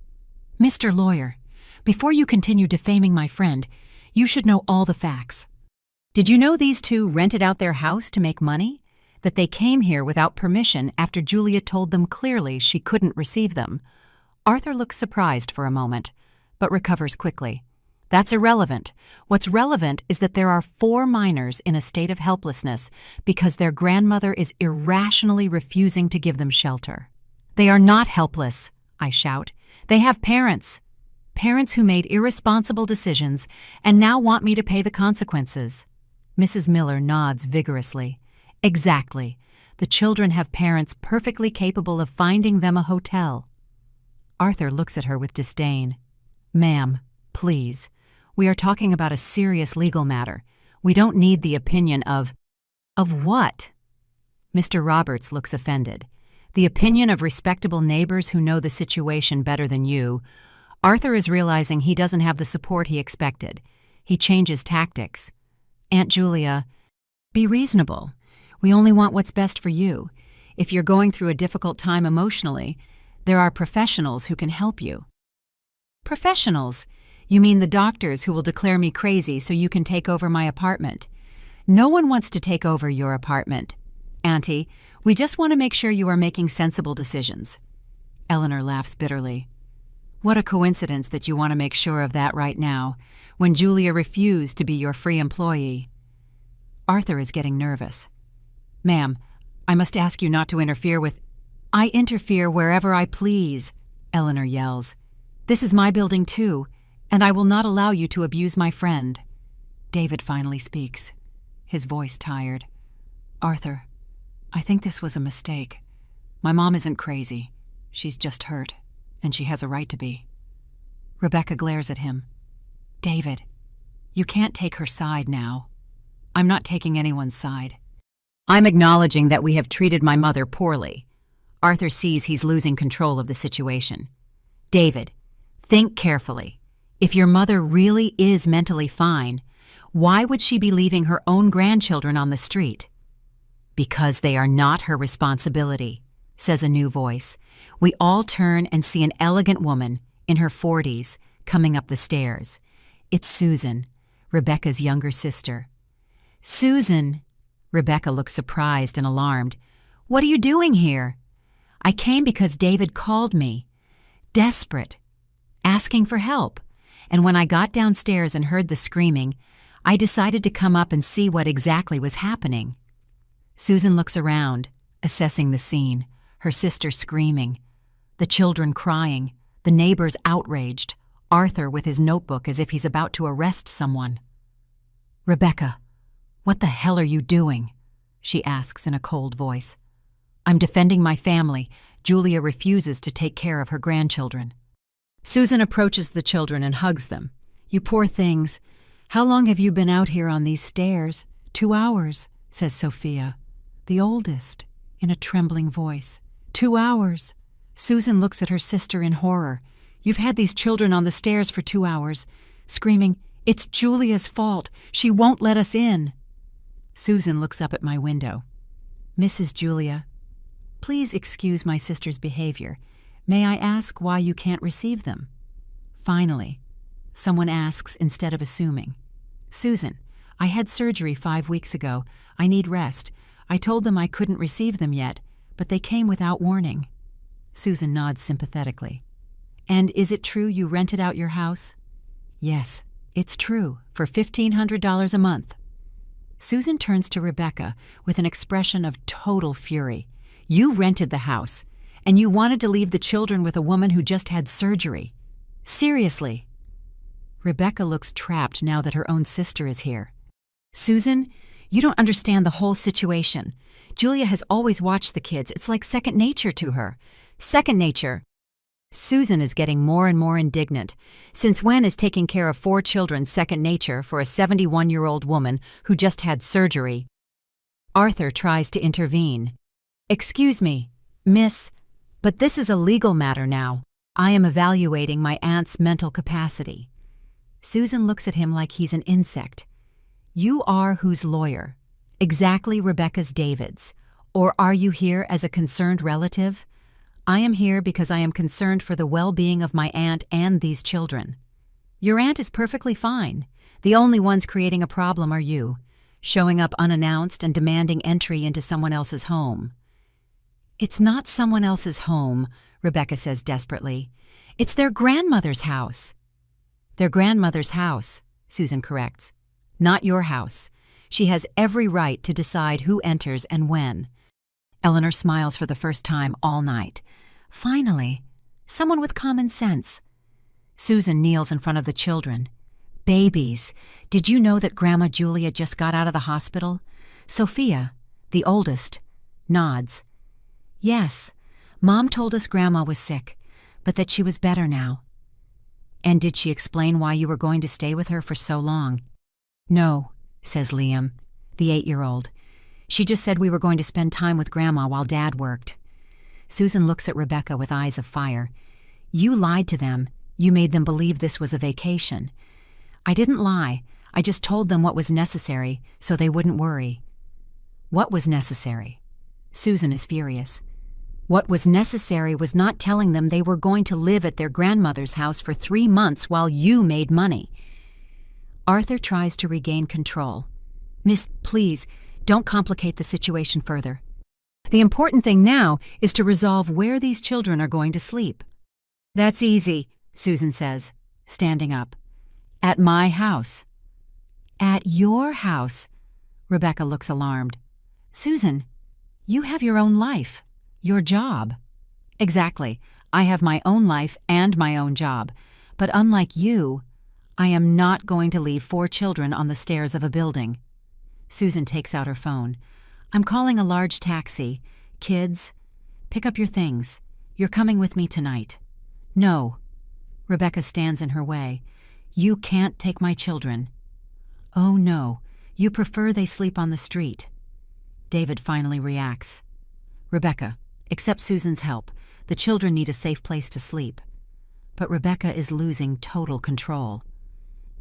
Mr. Lawyer, before you continue defaming my friend, you should know all the facts. Did you know these two rented out their house to make money? That they came here without permission after Julia told them clearly she couldn't receive them? Arthur looks surprised for a moment, but recovers quickly. That's irrelevant. What's relevant is that there are 4 minors in a state of helplessness because their grandmother is irrationally refusing to give them shelter. They are not helpless, I shout. They have parents. Parents who made irresponsible decisions and now want me to pay the consequences. Mrs. Miller nods vigorously. Exactly. The children have parents perfectly capable of finding them a hotel. Arthur looks at her with disdain. Ma'am, please. We are talking about a serious legal matter. We don't need the opinion of... Of what? Mr. Roberts looks offended. The opinion of respectable neighbors who know the situation better than you. Arthur is realizing he doesn't have the support he expected. He changes tactics. Aunt Julia, be reasonable. We only want what's best for you. If you're going through a difficult time emotionally, there are professionals who can help you. Professionals? You mean the doctors who will declare me crazy so you can take over my apartment? No one wants to take over your apartment. Auntie, we just want to make sure you are making sensible decisions. Eleanor laughs bitterly. What a coincidence that you want to make sure of that right now, when Julia refused to be your free employee. Arthur is getting nervous. Ma'am, I must ask you not to interfere with... I interfere wherever I please, Eleanor yells. This is my building too, and I will not allow you to abuse my friend. David finally speaks, his voice tired. Arthur, I think this was a mistake. My mom isn't crazy. She's just hurt, and she has a right to be. Rebecca glares at him. David, you can't take her side now. I'm not taking anyone's side. I'm acknowledging that we have treated my mother poorly. Arthur sees he's losing control of the situation. David, think carefully. If your mother really is mentally fine, why would she be leaving her own grandchildren on the street? Because they are not her responsibility, says a new voice. We all turn and see an elegant woman, in her 40s, coming up the stairs. It's Susan, Rebecca's younger sister. Susan! Rebecca looks surprised and alarmed. What are you doing here? I came because David called me. Desperate. Asking for help. And when I got downstairs and heard the screaming, I decided to come up and see what exactly was happening. Susan looks around, assessing the scene, her sister screaming, the children crying, the neighbors outraged, Arthur with his notebook as if he's about to arrest someone. Rebecca, "What the hell are you doing?" she asks in a cold voice. "I'm defending my family. Julia refuses to take care of her grandchildren." Susan approaches the children and hugs them. "You poor things. How long have you been out here on these stairs?" "2 hours," says Sophia, the oldest, in a trembling voice. 2 hours. Susan looks at her sister in horror. "You've had these children on the stairs for 2 hours," screaming, "It's Julia's fault. She won't let us in." Susan looks up at my window. "Mrs. Julia, please excuse my sister's behavior. May I ask why you can't receive them?" Finally, someone asks instead of assuming. "Susan, I had surgery 5 weeks ago. I need rest. I told them I couldn't receive them yet, but they came without warning." Susan nods sympathetically. "And is it true you rented out your house?" "Yes, it's true, for $1,500 a month." Susan turns to Rebecca with an expression of total fury. "You rented the house, and you wanted to leave the children with a woman who just had surgery. Seriously." Rebecca looks trapped now that her own sister is here. "Susan, you don't understand the whole situation. Julia has always watched the kids. It's like second nature to her." "Second nature?" Susan is getting more and more indignant. Since when is taking care of 4 children second nature for a 71-year-old woman who just had surgery? Arthur tries to intervene. "Excuse me, miss, but this is a legal matter now. I am evaluating my aunt's mental capacity." Susan looks at him like he's an insect. "You are whose lawyer? Exactly Rebecca's David's. Or are you here as a concerned relative? I am here because I am concerned for the well-being of my aunt and these children." "Your aunt is perfectly fine. The only ones creating a problem are you, showing up unannounced and demanding entry into someone else's home." "It's not someone else's home," Rebecca says desperately. "It's their grandmother's house." "Their grandmother's house," Susan corrects. "Not your house. She has every right to decide who enters and when." Eleanor smiles for the first time all night. Finally, someone with common sense. Susan kneels in front of the children. "Babies, did you know that Grandma Julia just got out of the hospital?" Sophia, the oldest, nods. "Yes, Mom told us Grandma was sick, but that she was better now." "And did she explain why you were going to stay with her for so long?" "No," says Liam, the 8-year-old. "She just said we were going to spend time with Grandma while Dad worked." Susan looks at Rebecca with eyes of fire. "You lied to them. You made them believe this was a vacation." "I didn't lie. I just told them what was necessary so they wouldn't worry." "What was necessary?" Susan is furious. "What was necessary was not telling them they were going to live at their grandmother's house for 3 months while you made money." Arthur tries to regain control. "Miss, please, don't complicate the situation further. The important thing now is to resolve where these children are going to sleep." "That's easy," Susan says, standing up. "At my house." "At your house?" Rebecca looks alarmed. "Susan, you have your own life, your job." "Exactly. I have my own life and my own job. But unlike you, I am not going to leave 4 children on the stairs of a building." Susan takes out her phone. "I'm calling a large taxi. Kids, pick up your things. You're coming with me tonight." "No." Rebecca stands in her way. "You can't take my children." "Oh, no. You prefer they sleep on the street." David finally reacts. "Rebecca, accept Susan's help. The children need a safe place to sleep." But Rebecca is losing total control.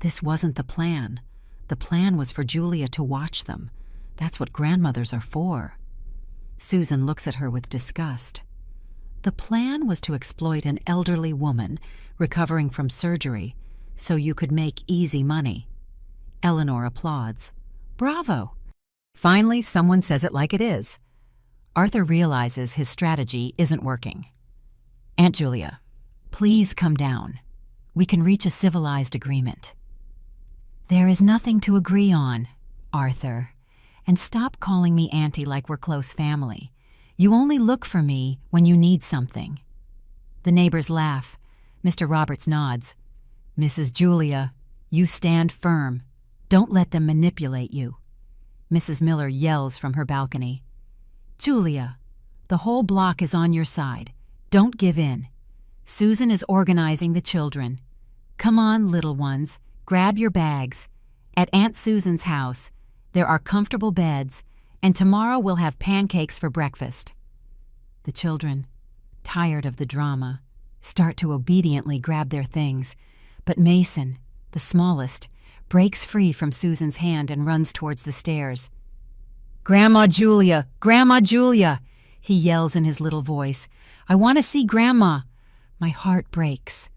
This wasn't the plan. The plan was for Julia to watch them. That's what grandmothers are for. Susan looks at her with disgust. The plan was to exploit an elderly woman recovering from surgery so you could make easy money. Eleanor applauds. "Bravo!" Finally, someone says it like it is. Arthur realizes his strategy isn't working. "Aunt Julia, please come down. We can reach a civilized agreement." "There is nothing to agree on, Arthur. And stop calling me auntie like we're close family. You only look for me when you need something." The neighbors laugh. Mr. Roberts nods. "Mrs. Julia, you stand firm. Don't let them manipulate you." Mrs. Miller yells from her balcony. "Julia, the whole block is on your side. Don't give in. Susan is organizing the children. Come on, little ones, grab your bags. At Aunt Susan's house, there are comfortable beds, and tomorrow we'll have pancakes for breakfast." The children, tired of the drama, start to obediently grab their things, but Mason, the smallest, breaks free from Susan's hand and runs towards the stairs. "Grandma Julia! Grandma Julia!" he yells in his little voice. "I want to see Grandma." My heart breaks.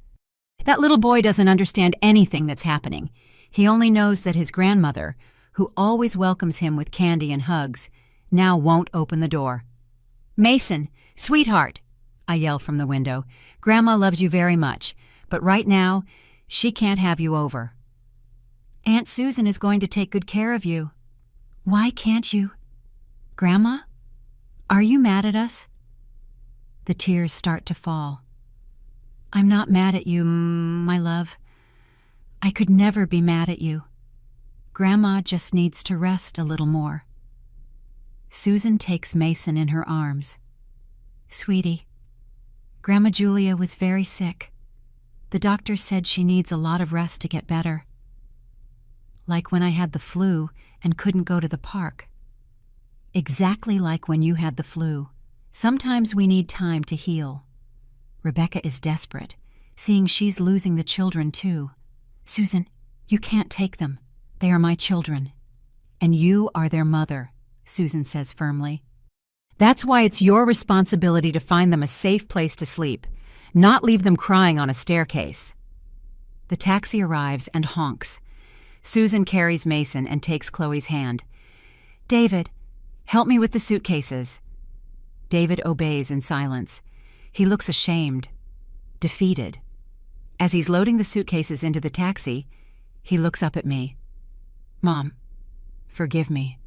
That little boy doesn't understand anything that's happening. He only knows that his grandmother, who always welcomes him with candy and hugs, now won't open the door. "Mason, sweetheart," I yell from the window, "Grandma loves you very much, but right now, she can't have you over." "Aunt Susan is going to take good care of you." "Why can't you?" "Grandma, are you mad at us?" The tears start to fall. "I'm not mad at you, my love. I could never be mad at you. Grandma just needs to rest a little more." Susan takes Mason in her arms. "Sweetie, Grandma Julia was very sick. The doctor said she needs a lot of rest to get better. Like when I had the flu and couldn't go to the park. Exactly like when you had the flu. Sometimes we need time to heal." Rebecca is desperate, seeing she's losing the children too. "Susan, you can't take them. They are my children. And you are their mother," Susan says firmly. "That's why it's your responsibility to find them a safe place to sleep, not leave them crying on a staircase." The taxi arrives and honks. Susan carries Mason and takes Chloe's hand. "David, help me with the suitcases." David obeys in silence. He looks ashamed, defeated. As he's loading the suitcases into the taxi, he looks up at me. "Mom, forgive me.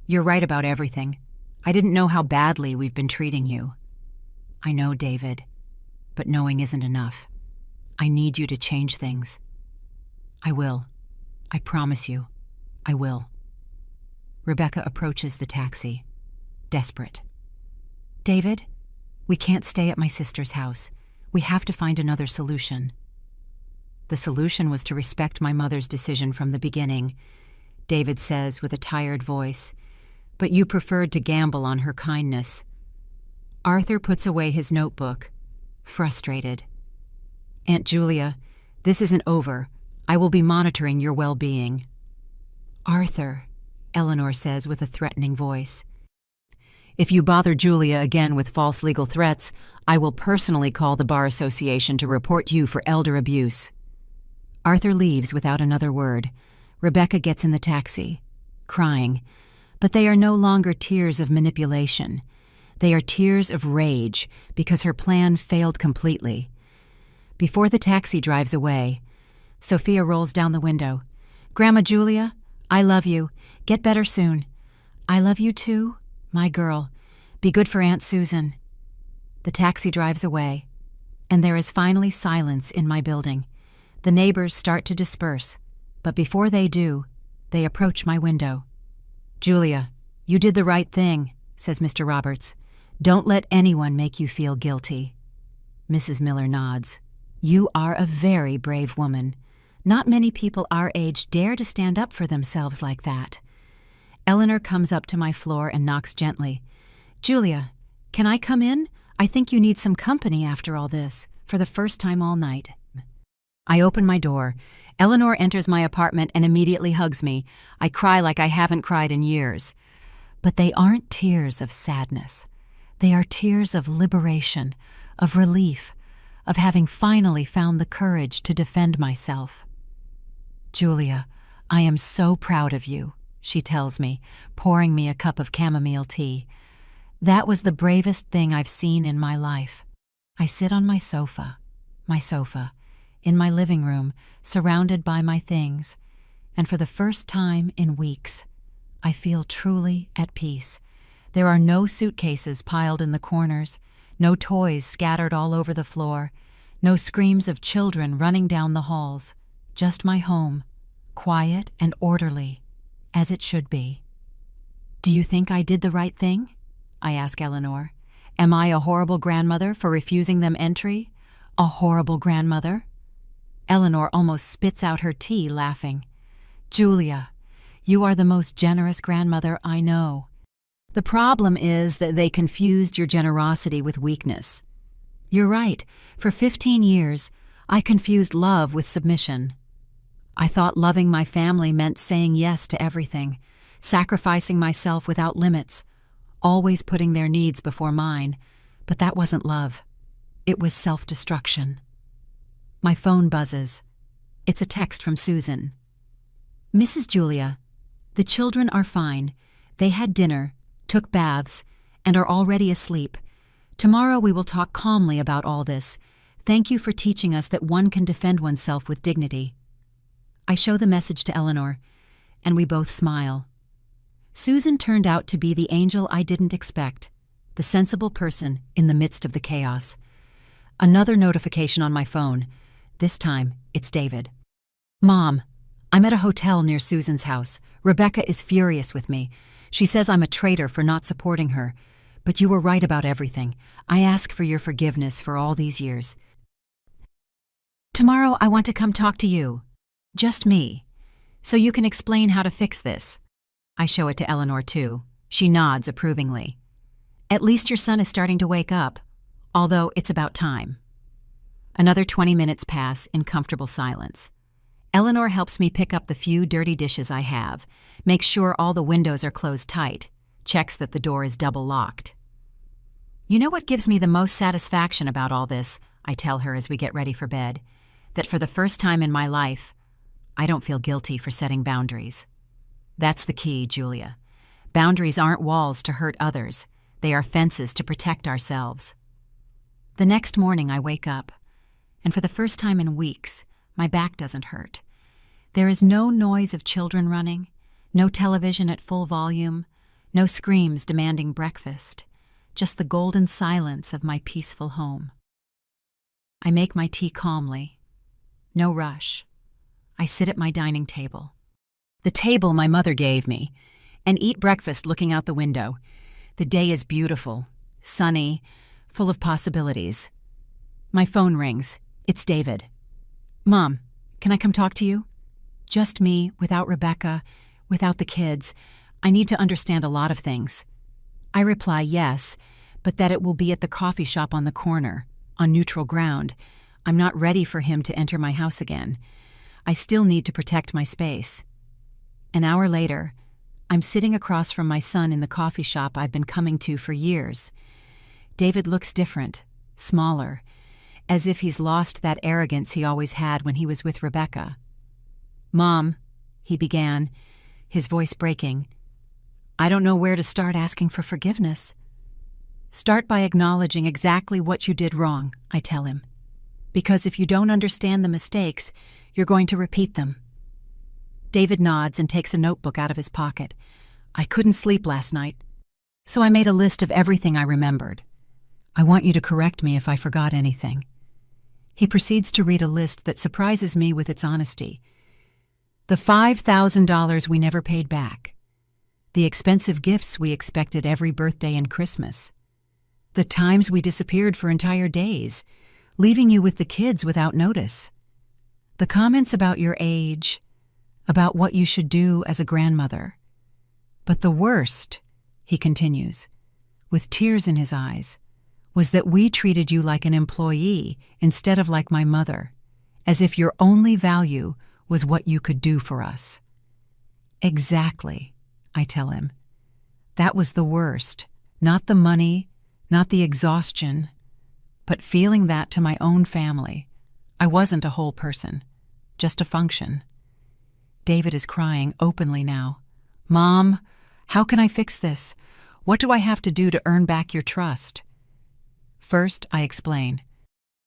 You're right about everything. I didn't know how badly we've been treating you." "I know, David, but knowing isn't enough. I need you to change things." "I will. I promise you, I will." Rebecca approaches the taxi, desperate. "David, we can't stay at my sister's house. We have to find another solution." "The solution was to respect my mother's decision from the beginning," David says with a tired voice, "but you preferred to gamble on her kindness." Arthur puts away his notebook, frustrated. "Aunt Julia, this isn't over. I will be monitoring your well-being." "Arthur," Eleanor says with a threatening voice, "if you bother Julia again with false legal threats, I will personally call the Bar Association to report you for elder abuse." Arthur leaves without another word. Rebecca gets in the taxi, crying, but they are no longer tears of manipulation. They are tears of rage because her plan failed completely. Before the taxi drives away, Sophia rolls down the window. "Grandma Julia, I love you. Get better soon." "I love you too, my girl. Be good for Aunt Susan." The taxi drives away, and there is finally silence in my building. The neighbors start to disperse, but before they do, they approach my window. "Julia, you did the right thing," says Mr. Roberts. "Don't let anyone make you feel guilty." Mrs. Miller nods. "You are a very brave woman. Not many people our age dare to stand up for themselves like that." Eleanor comes up to my floor and knocks gently. "Julia, can I come in? I think you need some company after all this, for the first time all night." I open my door. Eleanor enters my apartment and immediately hugs me. I cry like I haven't cried in years. But they aren't tears of sadness. They are tears of liberation, of relief, of having finally found the courage to defend myself. "Julia, I am so proud of you," she tells me, pouring me a cup of chamomile tea. "That was the bravest thing I've seen in my life." I sit on my sofa, in my living room, surrounded by my things, and for the first time in weeks, I feel truly at peace. There are no suitcases piled in the corners, no toys scattered all over the floor, no screams of children running down the halls, just my home, quiet and orderly, as it should be. Do you think I did the right thing? I ask Eleanor. Am I a horrible grandmother for refusing them entry? A horrible grandmother? Eleanor almost spits out her tea, laughing. Julia, you are the most generous grandmother I know. The problem is that they confused your generosity with weakness. You're right. For 15 years, I confused love with submission. I thought loving my family meant saying yes to everything, sacrificing myself without limits, always putting their needs before mine, but that wasn't love. It was self-destruction. My phone buzzes. It's a text from Susan. Mrs. Julia, the children are fine. They had dinner, took baths, and are already asleep. Tomorrow we will talk calmly about all this. Thank you for teaching us that one can defend oneself with dignity. I show the message to Eleanor, and we both smile. Susan turned out to be the angel I didn't expect, the sensible person in the midst of the chaos. Another notification on my phone. This time, it's David. Mom, I'm at a hotel near Susan's house. Rebecca is furious with me. She says I'm a traitor for not supporting her. But you were right about everything. I ask for your forgiveness for all these years. Tomorrow I want to come talk to you. Just me. So you can explain how to fix this. I show it to Eleanor too. She nods approvingly. At least your son is starting to wake up, although it's about time. Another 20 minutes pass in comfortable silence. Eleanor helps me pick up the few dirty dishes I have, makes sure all the windows are closed tight, checks that the door is double locked. You know what gives me the most satisfaction about all this, I tell her as we get ready for bed, that for the first time in my life, I don't feel guilty for setting boundaries. That's the key, Julia. Boundaries aren't walls to hurt others. They are fences to protect ourselves. The next morning I wake up, and for the first time in weeks, my back doesn't hurt. There is no noise of children running, no television at full volume, no screams demanding breakfast, just the golden silence of my peaceful home. I make my tea calmly. No rush. I sit at my dining table, the table my mother gave me, and eat breakfast looking out the window. The day is beautiful, sunny, full of possibilities. My phone rings. It's David. Mom, can I come talk to you? Just me, without Rebecca, without the kids. I need to understand a lot of things. I reply yes, but that it will be at the coffee shop on the corner, on neutral ground. I'm not ready for him to enter my house again. I still need to protect my space. An hour later, I'm sitting across from my son in the coffee shop I've been coming to for years. David looks different, smaller, as if he's lost that arrogance he always had when he was with Rebecca. Mom, he began, his voice breaking. I don't know where to start asking for forgiveness. Start by acknowledging exactly what you did wrong, I tell him. Because if you don't understand the mistakes, you're going to repeat them. David nods and takes a notebook out of his pocket. I couldn't sleep last night, so I made a list of everything I remembered. I want you to correct me if I forgot anything. He proceeds to read a list that surprises me with its honesty. The $5,000 we never paid back. The expensive gifts we expected every birthday and Christmas. The times we disappeared for entire days, leaving you with the kids without notice. The comments about your age, about what you should do as a grandmother. But the worst, he continues, with tears in his eyes, was that we treated you like an employee instead of like my mother, as if your only value was what you could do for us. Exactly, I tell him. That was the worst, not the money, not the exhaustion, but feeling that to my own family. I wasn't a whole person, just a function. David is crying openly now. Mom, how can I fix this? What do I have to do to earn back your trust? First, I explain.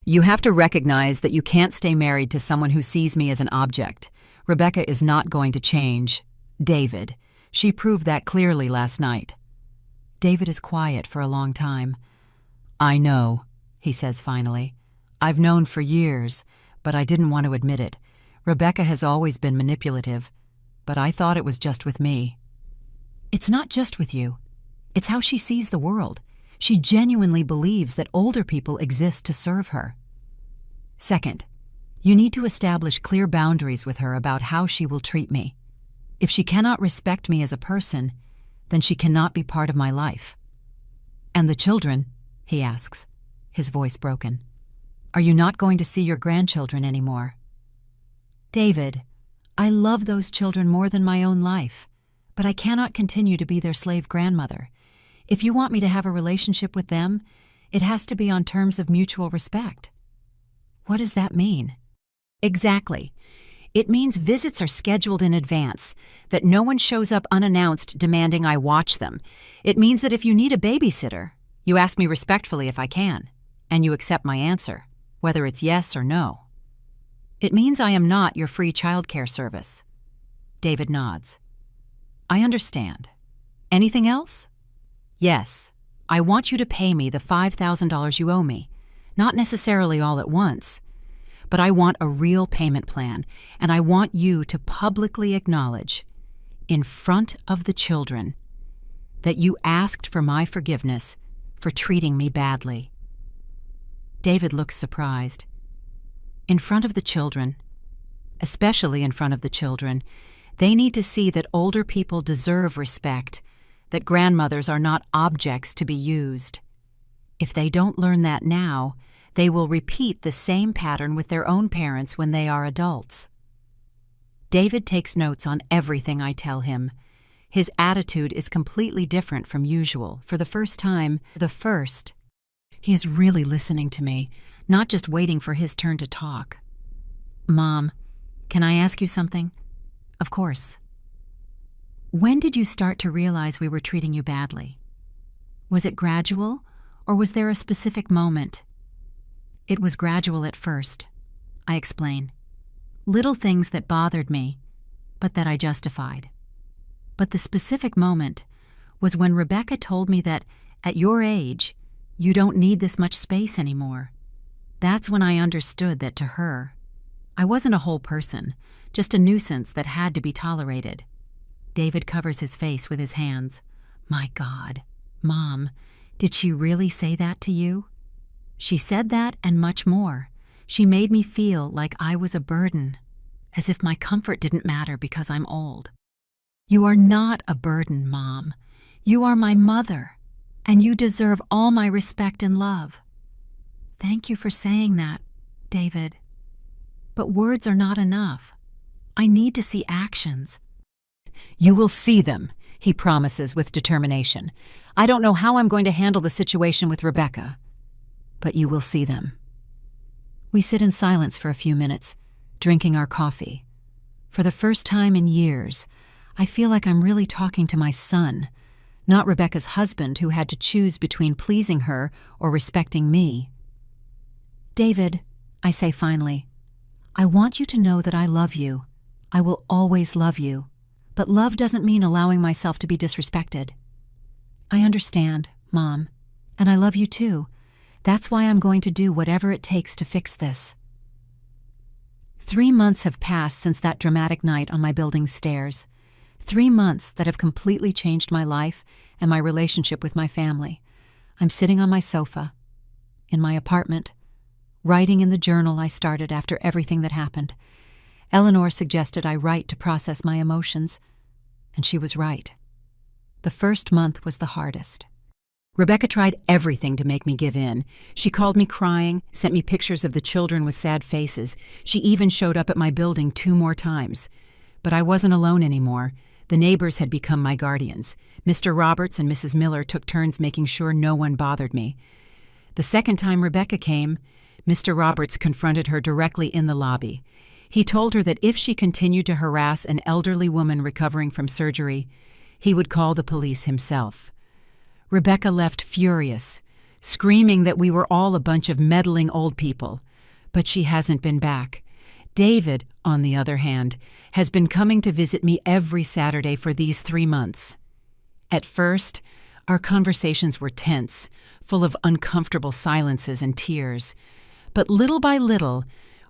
You have to recognize that you can't stay married to someone who sees me as an object. Rebecca is not going to change. David. She proved that clearly last night. David is quiet for a long time. I know, he says finally. I've known for years, but I didn't want to admit it. Rebecca has always been manipulative, but I thought it was just with me. It's not just with you. It's how she sees the world. She genuinely believes that older people exist to serve her. Second, you need to establish clear boundaries with her about how she will treat me. If she cannot respect me as a person, then she cannot be part of my life. And the children, he asks, his voice broken. Are you not going to see your grandchildren anymore? David, I love those children more than my own life, but I cannot continue to be their slave grandmother. If you want me to have a relationship with them, it has to be on terms of mutual respect. What does that mean? Exactly. It means visits are scheduled in advance, that no one shows up unannounced demanding I watch them. It means that if you need a babysitter, you ask me respectfully if I can, and you accept my answer, whether it's yes or no. It means I am not your free childcare service. David nods. I understand. Anything else? Yes. I want you to pay me the $5,000 you owe me. Not necessarily all at once, but I want a real payment plan, and I want you to publicly acknowledge, in front of the children, that you asked for my forgiveness for treating me badly. David looks surprised. In front of the children, especially in front of the children, they need to see that older people deserve respect, that grandmothers are not objects to be used. If they don't learn that now, they will repeat the same pattern with their own parents when they are adults. David takes notes on everything I tell him. His attitude is completely different from usual. For the first time, he is really listening to me, not just waiting for his turn to talk. Mom, can I ask you something? Of course. When did you start to realize we were treating you badly? Was it gradual, or was there a specific moment? It was gradual at first, I explain. Little things that bothered me, but that I justified. But the specific moment was when Rebecca told me that, at your age, you don't need this much space anymore. That's when I understood that to her, I wasn't a whole person, just a nuisance that had to be tolerated. David covers his face with his hands. My God, Mom, did she really say that to you? She said that and much more. She made me feel like I was a burden, as if my comfort didn't matter because I'm old. You are not a burden, Mom. You are my mother, and you deserve all my respect and love. Thank you for saying that, David. But words are not enough. I need to see actions. You will see them, he promises with determination. I don't know how I'm going to handle the situation with Rebecca, but you will see them. We sit in silence for a few minutes, drinking our coffee. For the first time in years, I feel like I'm really talking to my son, not Rebecca's husband who had to choose between pleasing her or respecting me. David, I say finally, I want you to know that I love you. I will always love you. But love doesn't mean allowing myself to be disrespected. I understand, Mom, and I love you too. That's why I'm going to do whatever it takes to fix this. 3 months have passed since that dramatic night on my building's stairs. 3 months that have completely changed my life and my relationship with my family. I'm sitting on my sofa, in my apartment, writing in the journal I started after everything that happened. Eleanor suggested I write to process my emotions, and she was right. The first month was the hardest. Rebecca tried everything to make me give in. She called me crying, sent me pictures of the children with sad faces. She even showed up at my building 2 more times. But I wasn't alone anymore. The neighbors had become my guardians. Mr. Roberts and Mrs. Miller took turns making sure no one bothered me. The second time Rebecca came, Mr. Roberts confronted her directly in the lobby. He told her that if she continued to harass an elderly woman recovering from surgery, he would call the police himself. Rebecca left furious, screaming that we were all a bunch of meddling old people, but she hasn't been back. David, on the other hand, has been coming to visit me every Saturday for these 3 months. At first, our conversations were tense, full of uncomfortable silences and tears. But little by little,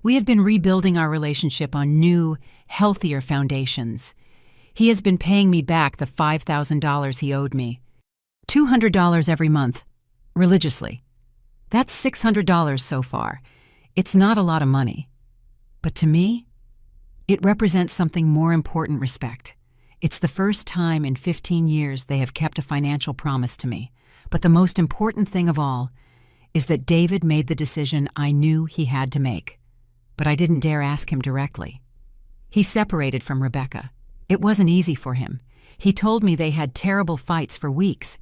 we have been rebuilding our relationship on new, healthier foundations. He has been paying me back the $5,000 he owed me. $200 every month, religiously. That's $600 so far. It's not a lot of money. But to me, it represents something more important: respect. It's the first time in 15 years they have kept a financial promise to me. But the most important thing of all is that David made the decision I knew he had to make. But I didn't dare ask him directly. He separated from Rebecca. It wasn't easy for him. He told me they had terrible fights for weeks.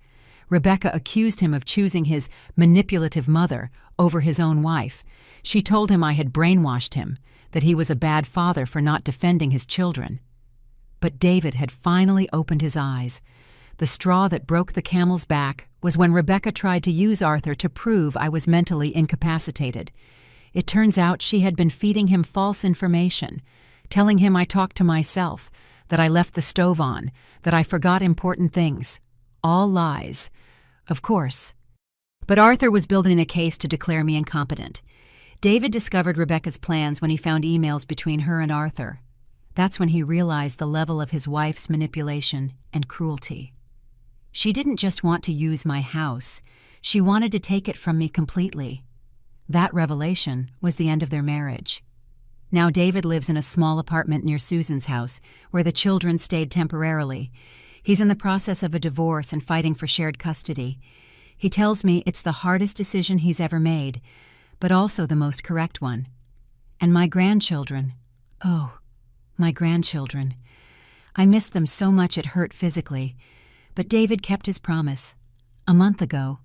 Rebecca accused him of choosing his manipulative mother over his own wife. She told him I had brainwashed him, that he was a bad father for not defending his children. But David had finally opened his eyes. The straw that broke the camel's back was when Rebecca tried to use Arthur to prove I was mentally incapacitated. It turns out she had been feeding him false information, telling him I talked to myself, that I left the stove on, that I forgot important things. All lies. Of course. But Arthur was building a case to declare me incompetent. David discovered Rebecca's plans when he found emails between her and Arthur. That's when he realized the level of his wife's manipulation and cruelty. She didn't just want to use my house. She wanted to take it from me completely. That revelation was the end of their marriage. Now David lives in a small apartment near Susan's house, where the children stayed temporarily. He's in the process of a divorce and fighting for shared custody. He tells me it's the hardest decision he's ever made, but also the most correct one. And my grandchildren, oh, my grandchildren. I missed them so much it hurt physically, but David kept his promise. A month ago,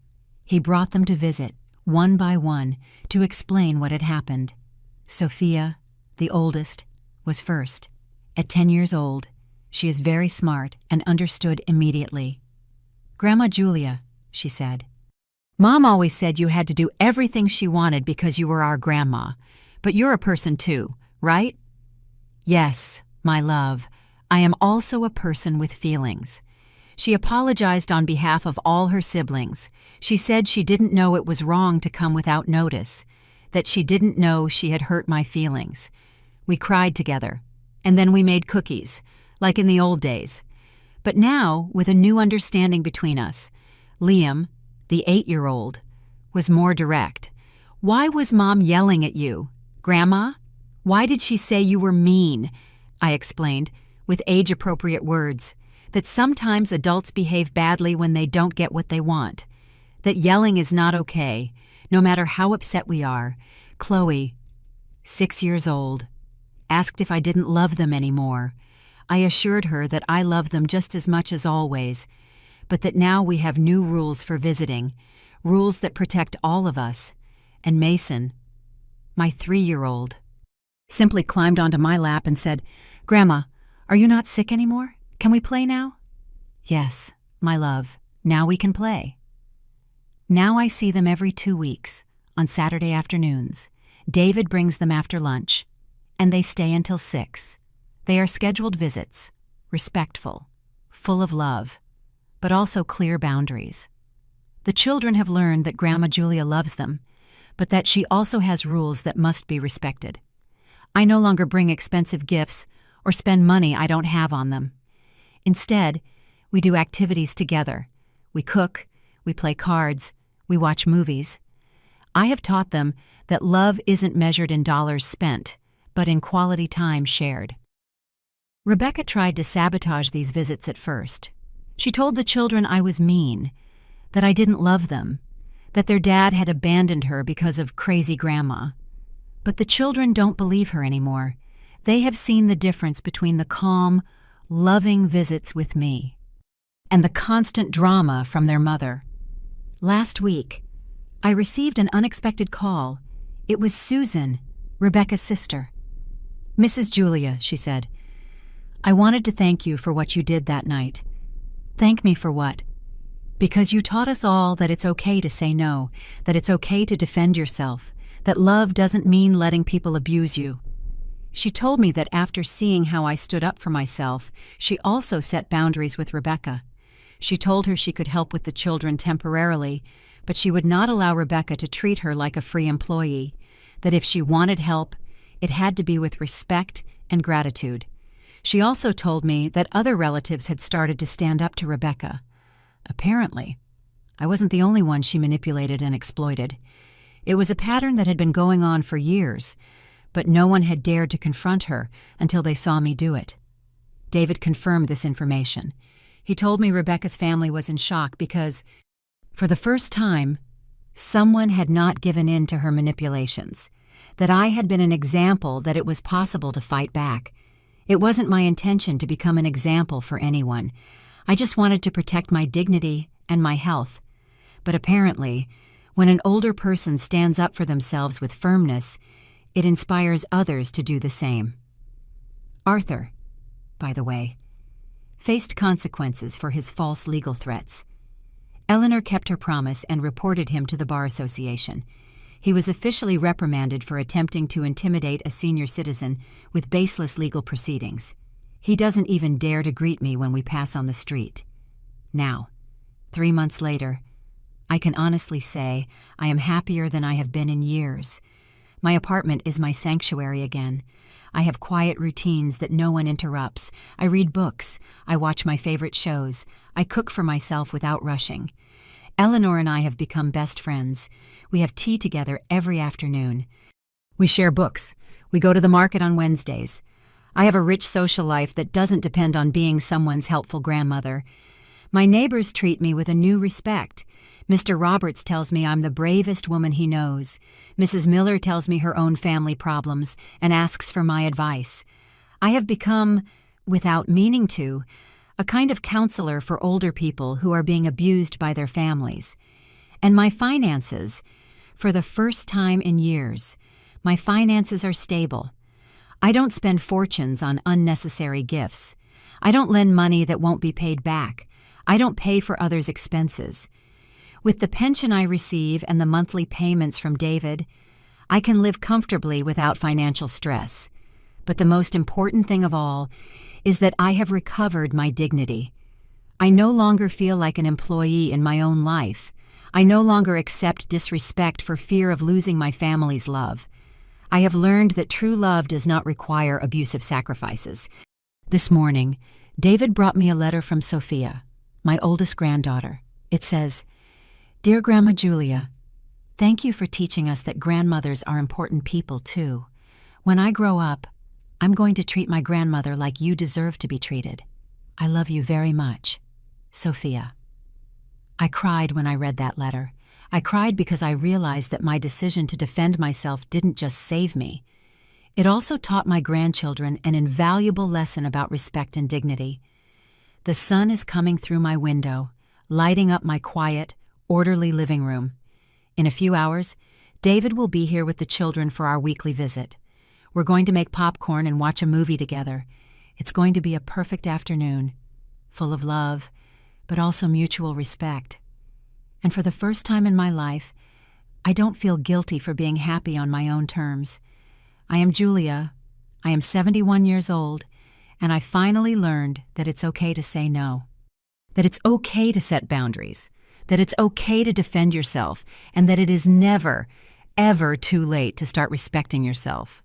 he brought them to visit, one by one, to explain what had happened. Sophia, the oldest, was first. At 10 years old, she is very smart and understood immediately. "Grandma Julia," she said, "Mom always said you had to do everything she wanted because you were our grandma. But you're a person too, right?" "Yes, my love. I am also a person with feelings." She apologized on behalf of all her siblings. She said she didn't know it was wrong to come without notice, that she didn't know she had hurt my feelings. We cried together, and then we made cookies, like in the old days. But now, with a new understanding between us, Liam, the 8-year-old, was more direct. "Why was Mom yelling at you, Grandma? Why did she say you were mean?" I explained, with age-appropriate words, that sometimes adults behave badly when they don't get what they want, that yelling is not okay, no matter how upset we are. Chloe, 6 years old, asked if I didn't love them anymore. I assured her that I love them just as much as always, but that now we have new rules for visiting, rules that protect all of us. And Mason, my 3-year-old, simply climbed onto my lap and said, "Grandma, are you not sick anymore? Can we play now?" "Yes, my love, now we can play." Now I see them every 2 weeks, on Saturday afternoons. David brings them after lunch, and they stay until 6. They are scheduled visits, respectful, full of love, but also clear boundaries. The children have learned that Grandma Julia loves them, but that she also has rules that must be respected. I no longer bring expensive gifts or spend money I don't have on them. Instead, we do activities together. We cook, we play cards, we watch movies. I have taught them that love isn't measured in dollars spent, but in quality time shared. Rebecca tried to sabotage these visits at first. She told the children I was mean, that I didn't love them, that their dad had abandoned her because of crazy grandma. But the children don't believe her anymore. They have seen the difference between the calm, loving visits with me and the constant drama from their mother. Last week, I received an unexpected call. It was Susan, Rebecca's sister. "Mrs. Julia," she said, "I wanted to thank you for what you did that night." "Thank me for what?" "Because you taught us all that it's okay to say no, that it's okay to defend yourself, that love doesn't mean letting people abuse you." She told me that after seeing how I stood up for myself, she also set boundaries with Rebecca. She told her she could help with the children temporarily, but she would not allow Rebecca to treat her like a free employee, that if she wanted help, it had to be with respect and gratitude. She also told me that other relatives had started to stand up to Rebecca. Apparently, I wasn't the only one she manipulated and exploited. It was a pattern that had been going on for years, but no one had dared to confront her until they saw me do it. David confirmed this information. He told me Rebecca's family was in shock because, for the first time, someone had not given in to her manipulations, that I had been an example that it was possible to fight back. It wasn't my intention to become an example for anyone. I just wanted to protect my dignity and my health. But apparently, when an older person stands up for themselves with firmness, it inspires others to do the same. Arthur, by the way, faced consequences for his false legal threats. Eleanor kept her promise and reported him to the Bar Association. He was officially reprimanded for attempting to intimidate a senior citizen with baseless legal proceedings. He doesn't even dare to greet me when we pass on the street. Now, 3 months later, I can honestly say I am happier than I have been in years. My apartment is my sanctuary again. I have quiet routines that no one interrupts. I read books. I watch my favorite shows. I cook for myself without rushing. Eleanor and I have become best friends. We have tea together every afternoon. We share books. We go to the market on Wednesdays. I have a rich social life that doesn't depend on being someone's helpful grandmother. My neighbors treat me with a new respect. Mr. Roberts tells me I'm the bravest woman he knows. Mrs. Miller tells me her own family problems and asks for my advice. I have become, without meaning to, a kind of counselor for older people who are being abused by their families. And my finances, for the first time in years, my finances are stable. I don't spend fortunes on unnecessary gifts. I don't lend money that won't be paid back. I don't pay for others' expenses. With the pension I receive and the monthly payments from David, I can live comfortably without financial stress. But the most important thing of all is that I have recovered my dignity. I no longer feel like an employee in my own life. I no longer accept disrespect for fear of losing my family's love. I have learned that true love does not require abusive sacrifices. This morning, David brought me a letter from Sophia, my oldest granddaughter. It says, "Dear Grandma Julia, thank you for teaching us that grandmothers are important people too. When I grow up, I'm going to treat my grandmother like you deserve to be treated. I love you very much. Sophia." I cried when I read that letter. I cried because I realized that my decision to defend myself didn't just save me. It also taught my grandchildren an invaluable lesson about respect and dignity. The sun is coming through my window, lighting up my quiet, orderly living room. In a few hours, David will be here with the children for our weekly visit. We're going to make popcorn and watch a movie together. It's going to be a perfect afternoon, full of love, but also mutual respect. And for the first time in my life, I don't feel guilty for being happy on my own terms. I am Julia. I am 71 years old, and I finally learned that it's okay to say no. That it's okay to set boundaries. That it's okay to defend yourself, and that it is never, ever too late to start respecting yourself.